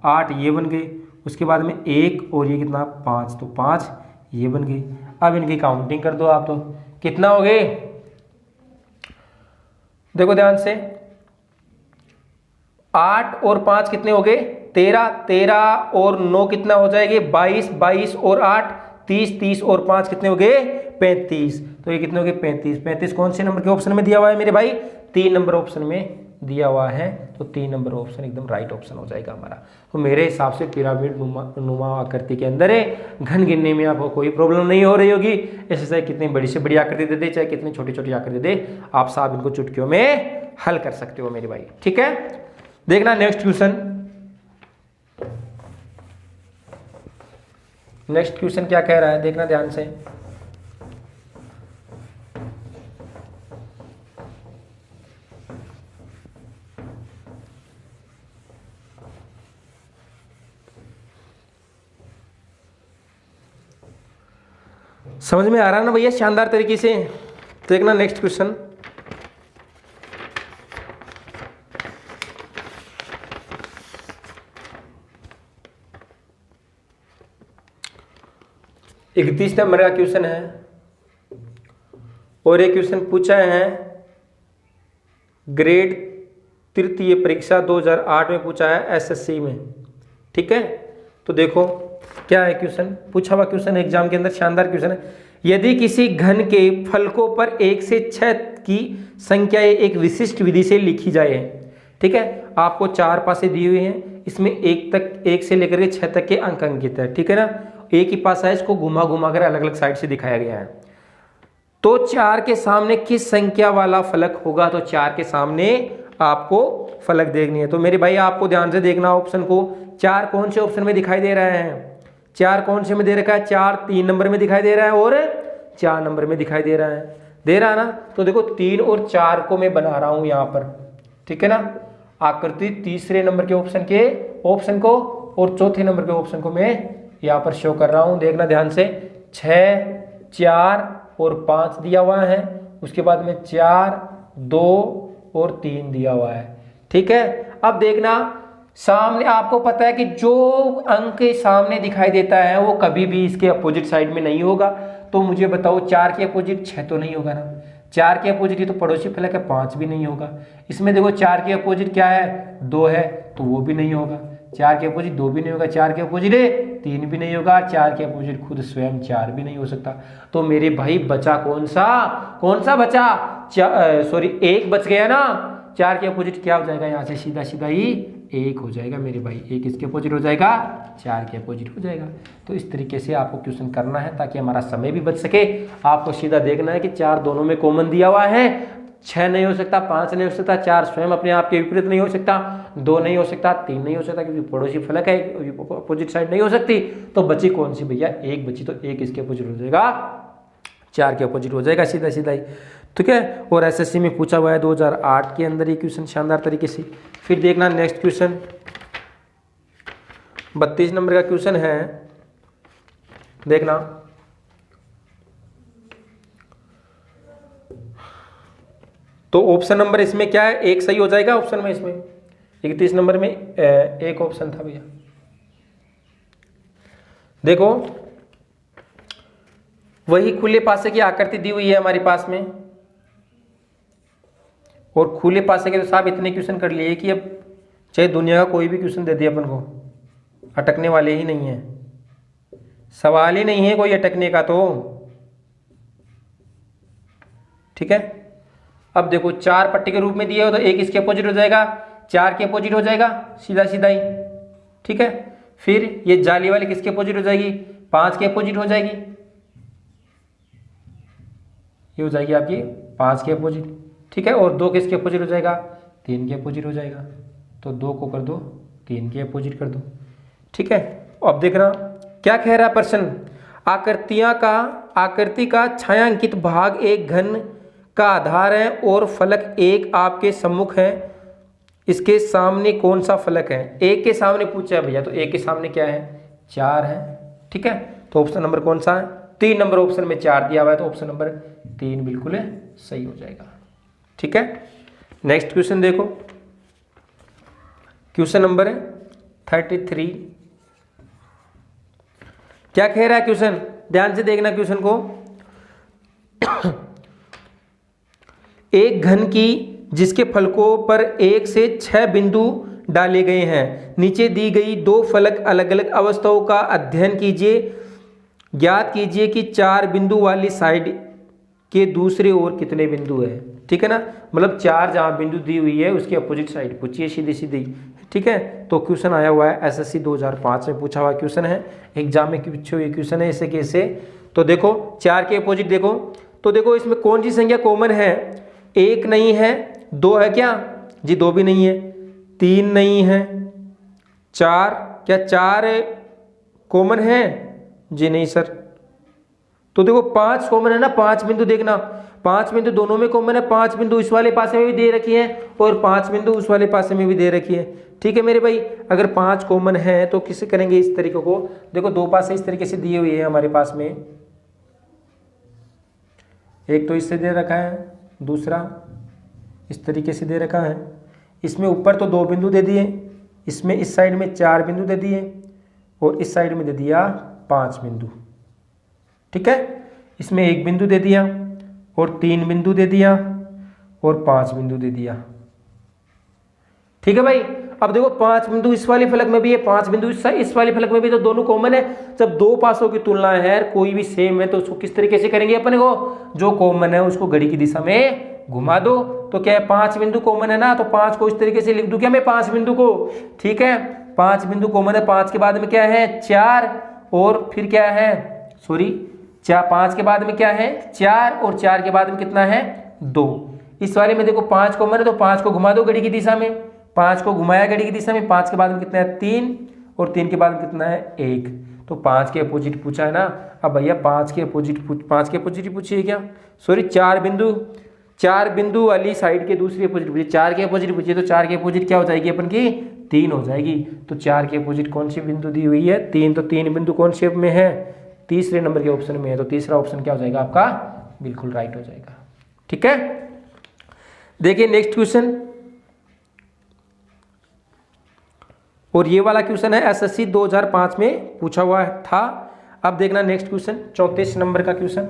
8 ये बन गए। उसके बाद में 1 और ये कितना 5, तो 5 ये बन गई। अब इनकी काउंटिंग कर दो आप, तो कितना हो गए, देखो ध्यान से, 8 और 5 कितने हो गए 13, 13 और 9 कितना हो जाएंगे 22, 22 और 8 30, 30 और 5 कितने हो गए 35। तो ये कितने हो गए 35, 35 कौन से नंबर के ऑप्शन में दिया हुआ है मेरे भाई, 3 नंबर ऑप्शन में दिया हुआ है। तो 3 नंबर ऑप्शन एकदम राइट ऑप्शन हो जाएगा हमारा। तो मेरे हिसाब से पिरामिड नुमा आकृति के अंदर है, घन गिनने में आपको कोई प्रॉब्लम नहीं हो रही होगी। ऐसे चाहे कितनी बड़ी से बड़ी आकृति दे दे, चाहे कितनी छोटी छोटी आकृति दे, आप साहब इनको चुटकियों में हल कर सकते हो मेरे भाई, ठीक है। देखना नेक्स्ट क्वेश्चन, नेक्स्ट क्वेश्चन क्या कह रहा है, देखना ध्यान से। समझ में आ रहा है ना भैया शानदार तरीके से। देखना नेक्स्ट क्वेश्चन, एक 30 नंबर का क्वेश्चन है, और एक क्वेश्चन पूछा है ग्रेड तृतीय परीक्षा 2008 में पूछा है एसएससी में, ठीक है। तो देखो क्या है क्वेश्चन, पूछा हुआ क्वेश्चन एग्जाम के अंदर, शानदार क्वेश्चन है। यदि किसी घन के फलकों पर 1 से 6 की संख्या एक विशिष्ट विधि से लिखी जाए, ठीक है, आपको 4 पासे दी हुई हैं, इसमें 1 से लेकर के 6 तक के अंक अंकित है, ठीक है ना। एक ही पासा है, इसको घुमा घुमा कर अलग अलग साइड से दिखाया गया है। तो 4 के सामने किस संख्या वाला फलक होगा, तो 4 के सामने आपको फलक देखनी है। तो मेरे भाई आपको ध्यान से देखना ऑप्शन को, 4 कौन से ऑप्शन में दिखाई दे रहे हैं, 4 कौन से में दे रखा है, 4 3 नंबर में दिखाई दे रहा है और 4 नंबर में दिखाई दे रहा है, दे रहा है ना। तो देखो 3 और 4 को मैं बना रहा हूं यहां पर, ठीक है ना। आकृति तीसरे नंबर के ऑप्शन को और चौथे नंबर के ऑप्शन को मैं यहां पर शो कर रहा हूं। देखना ध्यान से, 6 4 और 5 दिया हुआ है, उसके बाद में 4 2 और 3 दिया हुआ है, ठीक है। अब देखना सामने, आपको पता है कि जो अंक सामने दिखाई देता है वो कभी भी इसके अपोजिट साइड में नहीं होगा। तो मुझे बताओ 4 के अपोजिट 6 तो नहीं होगा ना, 4 के अपोजिट ये तो पड़ोसी फलक है 5 भी नहीं होगा। इसमें देखो 4 के अपोजिट क्या है, 2 है, तो वो भी नहीं होगा। 4 के अपोजिट 2 भी नहीं होगा, 4 के अपोजिट 3 भी नहीं होगा, 4 के अपोजिट खुद स्वयं 4 भी नहीं हो सकता। तो मेरे भाई बचा कौन सा बचा, सॉरी 1 बच गया ना। 4 के अपोजिट क्या हो जाएगा, यहाँ से सीधा सीधा ही 1 हो जाएगा मेरे भाई, 1 इसके अपोजिट हो जाएगा, 4 के अपोजिट हो जाएगा। तो इस तरीके से आपको क्वेश्चन करना है ताकि हमारा समय भी बच सके। आपको सीधा देखना है कि 4 दोनों में कॉमन दिया हुआ है, 6 नहीं हो सकता, 5 नहीं हो सकता, 4 स्वयं अपने आप के विपरीत नहीं हो सकता, 2 नहीं हो सकता, 3 नहीं हो सकता क्योंकि पड़ोसी फलक है, अपोजिट साइड नहीं हो सकती। तो बची कौन सी भैया, 1 बची, तो 1 इसके अपोजिट हो जाएगा, 4 के अपोजिट हो जाएगा, सीधा सीधा ही, ठीक है। और एसएससी में पूछा हुआ है 2008 के अंदर ये क्वेश्चन शानदार तरीके से। फिर देखना नेक्स्ट क्वेश्चन 32 नंबर का क्वेश्चन है, देखना तो ऑप्शन नंबर इसमें क्या है, 1 सही हो जाएगा ऑप्शन में। इसमें 31 नंबर में 1 ऑप्शन था भैया। देखो वही खुले पासे की आकृति दी हुई है हमारे पास में, और खुले पासे के तो साहब इतने क्वेश्चन कर लिए कि अब चाहे दुनिया का कोई भी क्वेश्चन दे दिया अपन को अटकने वाले ही नहीं है, सवाल ही नहीं है कोई अटकने का, तो ठीक है। अब देखो 4 पट्टी के रूप में दिए हो तो 1 इसके अपोजिट हो जाएगा, 4 के अपोजिट हो जाएगा, सीधा सीधा ही, ठीक है। फिर ये जाली वाली किसके अपोजिट हो जाएगी, 5 के अपोजिट हो जाएगी, ये हो जाएगी आपकी 5 के अपोजिट, ठीक है। और 2 किसके अपोजिट हो जाएगा, 3 के अपोजिट हो जाएगा, तो 2 को कर दो 3 के अपोजिट कर दो, ठीक है। अब देखना क्या कह रहा है प्रश्न, आकृति का छायांकित भाग एक घन का आधार है और फलक 1 आपके सम्मुख है, इसके सामने कौन सा फलक है। 1 के सामने पूछा है भैया, तो 1 के सामने क्या है, 4 है, ठीक है। तो ऑप्शन नंबर कौन सा है, 3 नंबर ऑप्शन में 4 दिया हुआ है, तो ऑप्शन नंबर 3 बिल्कुल सही हो जाएगा, ठीक है। नेक्स्ट क्वेश्चन देखो, क्वेश्चन नंबर 33। क्या कह रहा है क्वेश्चन, ध्यान से देखना क्वेश्चन को। एक घन की जिसके फलकों पर 1 से 6 बिंदु डाले गए हैं, नीचे दी गई 2 फलक अलग अलग अवस्थाओं का अध्ययन कीजिए, ज्ञात कीजिए कि 4 बिंदु वाली साइड के दूसरे ओर कितने बिंदु है, ठीक है ना। मतलब 4 जहां बिंदु दी हुई है उसके अपोजिट साइड पूछिए सीधी सीधी, ठीक है। तो क्वेश्चन आया हुआ है एसएससी 2005 में पूछा हुआ क्वेश्चन है, एग्जाम में पूछे हुए क्वेश्चन है ऐसे कैसे। तो देखो 4 के अपोजिट देखो, तो देखो इसमें कौन सी संख्या कॉमन है, 1 नहीं है, 2 है क्या जी, 2 भी नहीं है, 3 नहीं है, 4 क्या 4 कॉमन है जी, नहीं सर। तो देखो 5 कॉमन है ना, 5 बिंदु देखना, 5 बिंदु दोनों में कॉमन है, 5 बिंदु इस वाले पासे में भी दे रखी है और 5 बिंदु उस वाले पासे में भी दे रखी है, ठीक है मेरे भाई। अगर 5 कॉमन है तो किसे करेंगे इस तरीके को, देखो 2 पासे इस तरीके से दिए हुए हैं हमारे पास में, एक तो इससे दे रखा है, दूसरा इस तरीके से दे रखा है। इसमें ऊपर तो 2 बिंदु दे दिए, इसमें इस साइड में 4 बिंदु दे दिए और इस साइड में दे दिया 5 बिंदु, ठीक है। इसमें 1 बिंदु दे दिया और 3 बिंदु दे दिया और 5 बिंदु दे दिया, ठीक है भाई। अब देखो 5 बिंदु इस वाले फलक में भी है, 5 बिंदु इस वाले फलक में भी, तो दोनों कॉमन है। जब 2 पासों की तुलना है, कोई भी सेम है, तो उसको किस तरीके से करेंगे अपने को, जो कॉमन है उसको घड़ी की दिशा में घुमा दो। तो क्या है 5 बिंदु कॉमन है ना, तो 5 को इस तरीके से लिख दूं क्या मैं 5 बिंदु को, ठीक है। 5 बिंदु कॉमन है, 5 के बाद में क्या है 4 और फिर क्या है, सॉरी 5 के बाद में क्या है 4 और 4 के बाद में कितना है 2, इस वाले में देखो 5 कॉमन है तो 5 को घुमा दो घड़ी की दिशा में, 5 को घुमाया घड़ी की दिशा में, 5 के बाद में कितना है 3 और 3 के बाद में कितना है 1, तो 5 के अपोजिट पूछा है ना। अब भैया 5 के अपोजिट पूछिए क्या, सॉरी 4 बिंदु वाली साइड के दूसरी अपोजिट पूछिए, 4 के अपोजिट पूछिए, तो 4 के अपोजिट क्या हो जाएगी अपन की 3 हो जाएगी। तो 4 के अपोजिट कौन सी बिंदु दी हुई है 3, तो 3 बिंदु कौन शेप में है तीसरे नंबर के ऑप्शन में है, तो तीसरा ऑप्शन क्या हो जाएगा आपका बिल्कुल राइट हो जाएगा। ठीक है, देखिए नेक्स्ट क्वेश्चन, और ये वाला क्वेश्चन है एसएससी 2005 में पूछा हुआ था। अब देखना नेक्स्ट क्वेश्चन 34 नंबर का क्वेश्चन।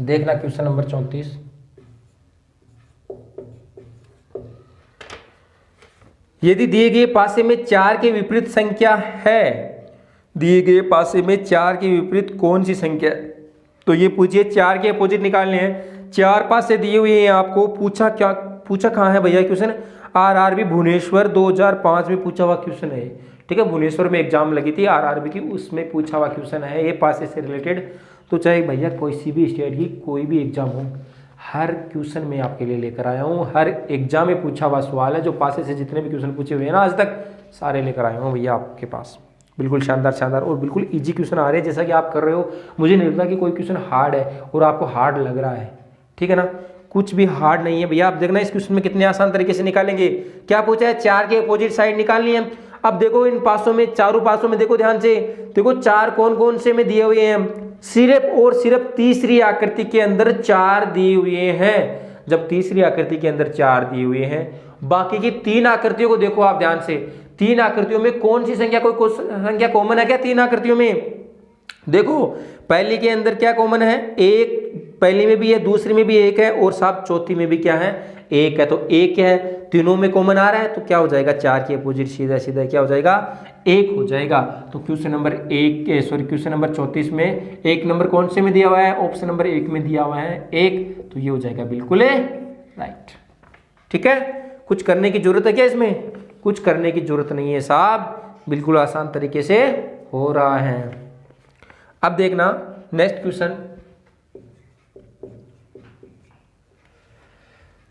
देखना क्वेश्चन नंबर 34, यदि दिए गए पासे में 4 के विपरीत संख्या है, दिए गए पासे में 4 के विपरीत कौन सी संख्या है, तो ये पूछिए 4 के अपोजिट निकालने हैं। 4 पासे दिए हुए हैं आपको, पूछा कहाँ है भैया क्वेश्चन, आरआरबी भुवनेश्वर 2005 में पूछा हुआ क्वेश्चन है। ठीक है, भुवनेश्वर में एग्जाम लगी थी आरआरबी की, उसमें पूछा हुआ क्वेश्चन है ये पासे से रिलेटेड। तो चाहे भैया कोई सी भी स्टेट की कोई भी एग्जाम हो, हर क्वेश्चन में आपके लिए लेकर आया हूँ, हर एग्जाम में पूछा हुआ सवाल है, जो पासे से जितने भी क्वेश्चन पूछे हुए हैं ना आज तक सारे लेकर आया हूँ भैया आपके पास। बिल्कुल शानदार और बिल्कुल इजी क्वेश्चन आ रहे हैं जैसा कि आप कर रहे हो। मुझे नहीं लगता कि कोई क्वेश्चन हार्ड है और आपको हार्ड लग रहा है, ठीक है ना, कुछ भी हार्ड नहीं है भैया। आप देखना इस क्वेश्चन में कितने आसान तरीके से निकालेंगे। क्या पूछा है, 4 के अपोजिट साइड निकालनी है। अब देखो इन पासों में, चारों पासों में देखो ध्यान से, देखो 4 कौन कौन से में दिए हुए हैं, सिर्फ और सिर्फ तीसरी आकृति के अंदर 4 दिए हुए हैं। जब तीसरी आकृति के अंदर 4 दिए हुए हैं, बाकी की 3 आकृतियों को देखो आप ध्यान से, 3 आकृतियों में कौन सी संख्या, कोई संख्या कॉमन है क्या 3 आकृतियों में? देखो पहली के अंदर क्या कॉमन है, 1 पहली में भी है, दूसरी में भी 1 है, और साथ चौथी में भी क्या है 1 है। तो 1 क्या है, तीनों में कॉमन आ रहा है, तो क्या हो जाएगा 4 के अपोजिट सीधा सीधा क्या हो जाएगा 1 हो जाएगा। तो क्वेश्चन नंबर 34 में 1 नंबर कौन से में दिया हुआ है, ऑप्शन नंबर 1 में दिया हुआ है 1, तो ये हो जाएगा बिल्कुल राइट। ठीक है, कुछ करने की जरूरत है क्या इसमें? कुछ करने की जरूरत नहीं है साहब, बिल्कुल आसान तरीके से हो रहा है। अब देखना नेक्स्ट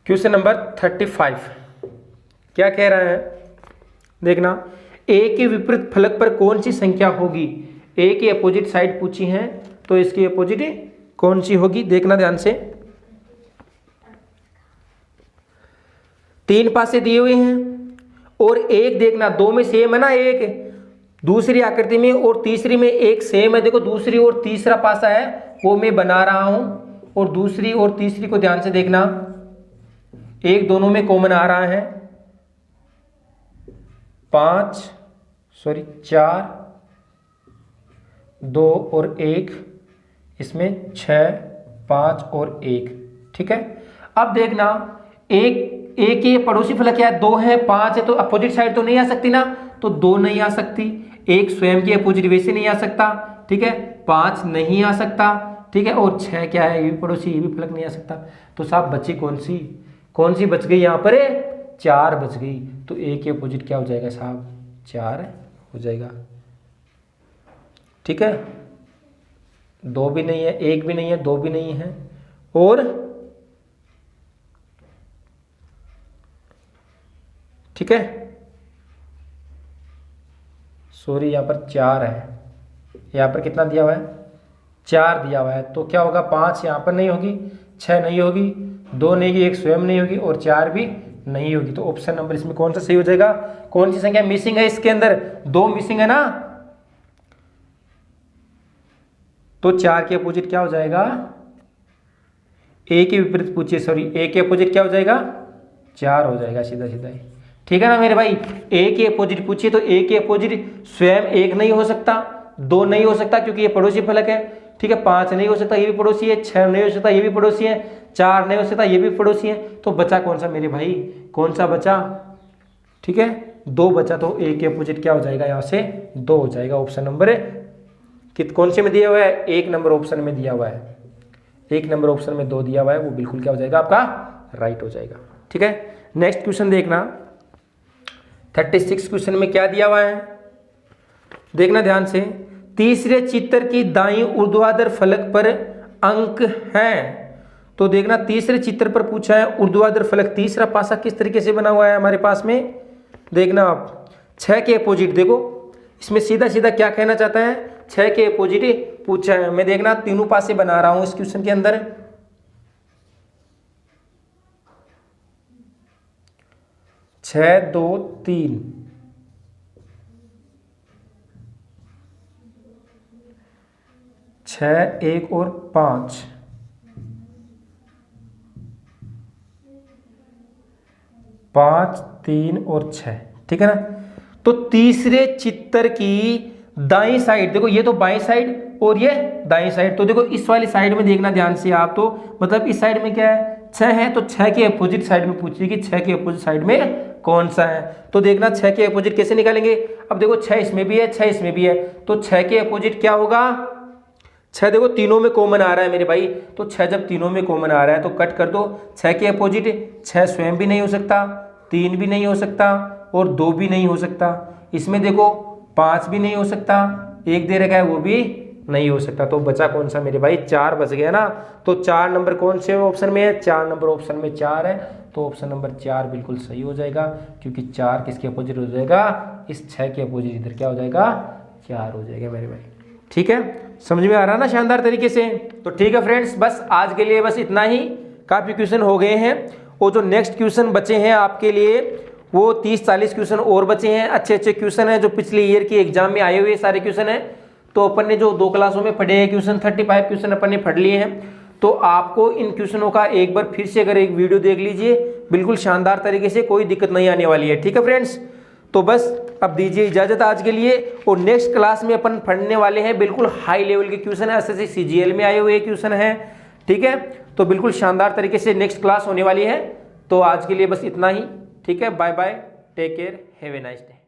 क्वेश्चन नंबर 35 क्या कह रहा है, देखना ए के विपरीत फलक पर कौन सी संख्या होगी। ए की अपोजिट साइड पूछी है, तो इसकी अपोजिट कौन सी होगी, देखना ध्यान से। 3 पासे दिए हुए हैं और एक देखना 2 में सेम है ना, एक दूसरी आकृति में और तीसरी में एक सेम है। देखो दूसरी और तीसरा पासा है वो मैं बना रहा हूं, और दूसरी और तीसरी को ध्यान से देखना, एक दोनों में कॉमन आ रहा है, 4, 2 और 1, इसमें 6, 5 और 1। ठीक है, अब देखना एक ये पड़ोसी फलक क्या है 2 है 5 है, तो अपोजिट साइड तो नहीं आ सकती ना, तो 2 नहीं आ सकती, एक स्वयं की अपोजिट वैसे नहीं आ सकता, ठीक है, 5 नहीं आ सकता, ठीक है, और 6 क्या है, ये भी पड़ोसी, ये भी फलक नहीं आ सकता। तो साहब बची कौन सी बच गई यहाँ पर, 4 बच गई। तो ए के अपोजिट क्या हो जाएगा साहब 4 हो जाएगा। ठीक है, 2 भी नहीं है, 1 भी नहीं है, 2 भी नहीं है, और ठीक है, सॉरी यहाँ पर 4 है, यहाँ पर कितना दिया हुआ है 4 दिया हुआ है, तो क्या होगा 5 यहाँ पर नहीं होगी, 6 नहीं होगी, 2 नहीं होगी, 1 स्वयं नहीं होगी, और 4 भी नहीं होगी। तो ऑप्शन नंबर इसमें कौन सा सही हो जाएगा, कौन सी संख्या मिसिंग है इसके अंदर, 2 मिसिंग है ना, तो 4 के अपोजिट क्या हो जाएगा, ए के विपरीत पूछिए, सॉरी ए के अपोजिट क्या हो जाएगा 4 हो जाएगा सीधा सीधा ही। ठीक है ना मेरे भाई, ए के अपोजिट पूछिए, तो ए के अपोजिट स्वयं 1 नहीं हो सकता, 2 नहीं हो सकता क्योंकि ये पड़ोसी फलक है, ठीक है, 5 नहीं हो सकता, ये भी पड़ोसी है, 6 नहीं हो सकता, ये भी पड़ोसी है, 4 नहीं हो सकता, ये भी पड़ोसी है, तो बचा कौन सा मेरे भाई, कौन सा बचा, ठीक है 2 बचा, तो ए के अपोजिट क्या हो जाएगा यहाँ से 2 हो जाएगा, ऑप्शन नंबर कौन से में दिया हुआ है, 1 नंबर ऑप्शन में दिया हुआ है, 1 नंबर ऑप्शन में 2 दिया हुआ है, वो बिल्कुल क्या हो जाएगा आपका राइट हो जाएगा। ठीक है, नेक्स्ट क्वेश्चन देखना 36 क्वेश्चन में क्या दिया हुआ है, देखना ध्यान से। तीसरे चित्र की दाईं ऊर्ध्वाधर फलक पर अंक हैं। तो देखना तीसरे चित्र पर पूछा है ऊर्ध्वाधर फलक, तीसरा पासा किस तरीके से बना हुआ है हमारे पास में, देखना आप 6 के अपोजिट, देखो इसमें सीधा सीधा क्या कहना चाहता है, 6 के अपोजिट पूछा है। मैं देखना तीनों पासे बना रहा हूं इस क्वेश्चन के अंदर। 6 2 3, 6 1 और 5, 5 3 और 6, ठीक है ना। तो तीसरे चित्र की दाईं साइड, देखो ये तो बाईं साइड और ये दाईं साइड, तो देखो इस वाली साइड में देखना ध्यान से आप, तो मतलब इस साइड में क्या है 6 है, तो 6 के अपोजिट साइड में पूछिए कि 6 के अपोजिट साइड में कौन सा है। तो देखना 6 के अपोजिट कैसे निकालेंगे, अब देखो 6 इसमें भी है 6 इसमें भी है, तो 6 के अपोजिट क्या होगा, 6 देखो तीनों में कॉमन आ रहा है मेरे भाई, तो 6 जब तीनों में कॉमन आ रहा है तो कट कर दो। 6 के अपोजिट 6 स्वयं भी नहीं हो सकता, 3 भी नहीं हो सकता और 2 भी नहीं हो सकता। इसमें देखो 5 भी नहीं हो सकता, 1 दे रखा है वो भी नहीं हो सकता। तो बचा कौन सा मेरे भाई, 4 बच गया ना। तो 4 नंबर कौन से ऑप्शन में है, 4 नंबर ऑप्शन में 4 है, तो ऑप्शन नंबर 4 बिल्कुल सही हो जाएगा, क्योंकि 4 किसके अपोजिट हो जाएगा, इस 6 के अपोजिट इधर क्या हो जाएगा 4 हो जाएगा मेरे भाई। ठीक है, समझ में आ रहा ना शानदार तरीके से। तो ठीक है फ्रेंड्स, बस आज के लिए बस इतना ही, काफी क्वेश्चन हो गए हैं और जो नेक्स्ट क्वेश्चन बचे हैं आपके लिए वो 30-40 क्वेश्चन और बचे हैं। अच्छे अच्छे क्वेश्चन हैं जो पिछले ईयर की एग्जाम में आए हुए सारे क्वेश्चन हैं। तो अपन ने जो 2 क्लासों में पढ़े हैं क्वेश्चन, 35 क्वेश्चन अपन ने पढ़ लिए हैं। तो आपको इन क्वेश्चनों का एक बार फिर से अगर एक वीडियो देख लीजिए, बिल्कुल शानदार तरीके से, कोई दिक्कत नहीं आने वाली है। ठीक है फ्रेंड्स, तो बस अब दीजिए इजाजत आज के लिए, और नेक्स्ट क्लास में अपन पढ़ने वाले हैं बिल्कुल हाई लेवल के क्वेश्चन है, एसएससी सीजीएल में आए हुए क्वेश्चन है। ठीक है, तो बिल्कुल शानदार तरीके से नेक्स्ट क्लास होने वाली है। तो आज के लिए बस इतना ही, ठीक है, bye bye, take care, have a nice day.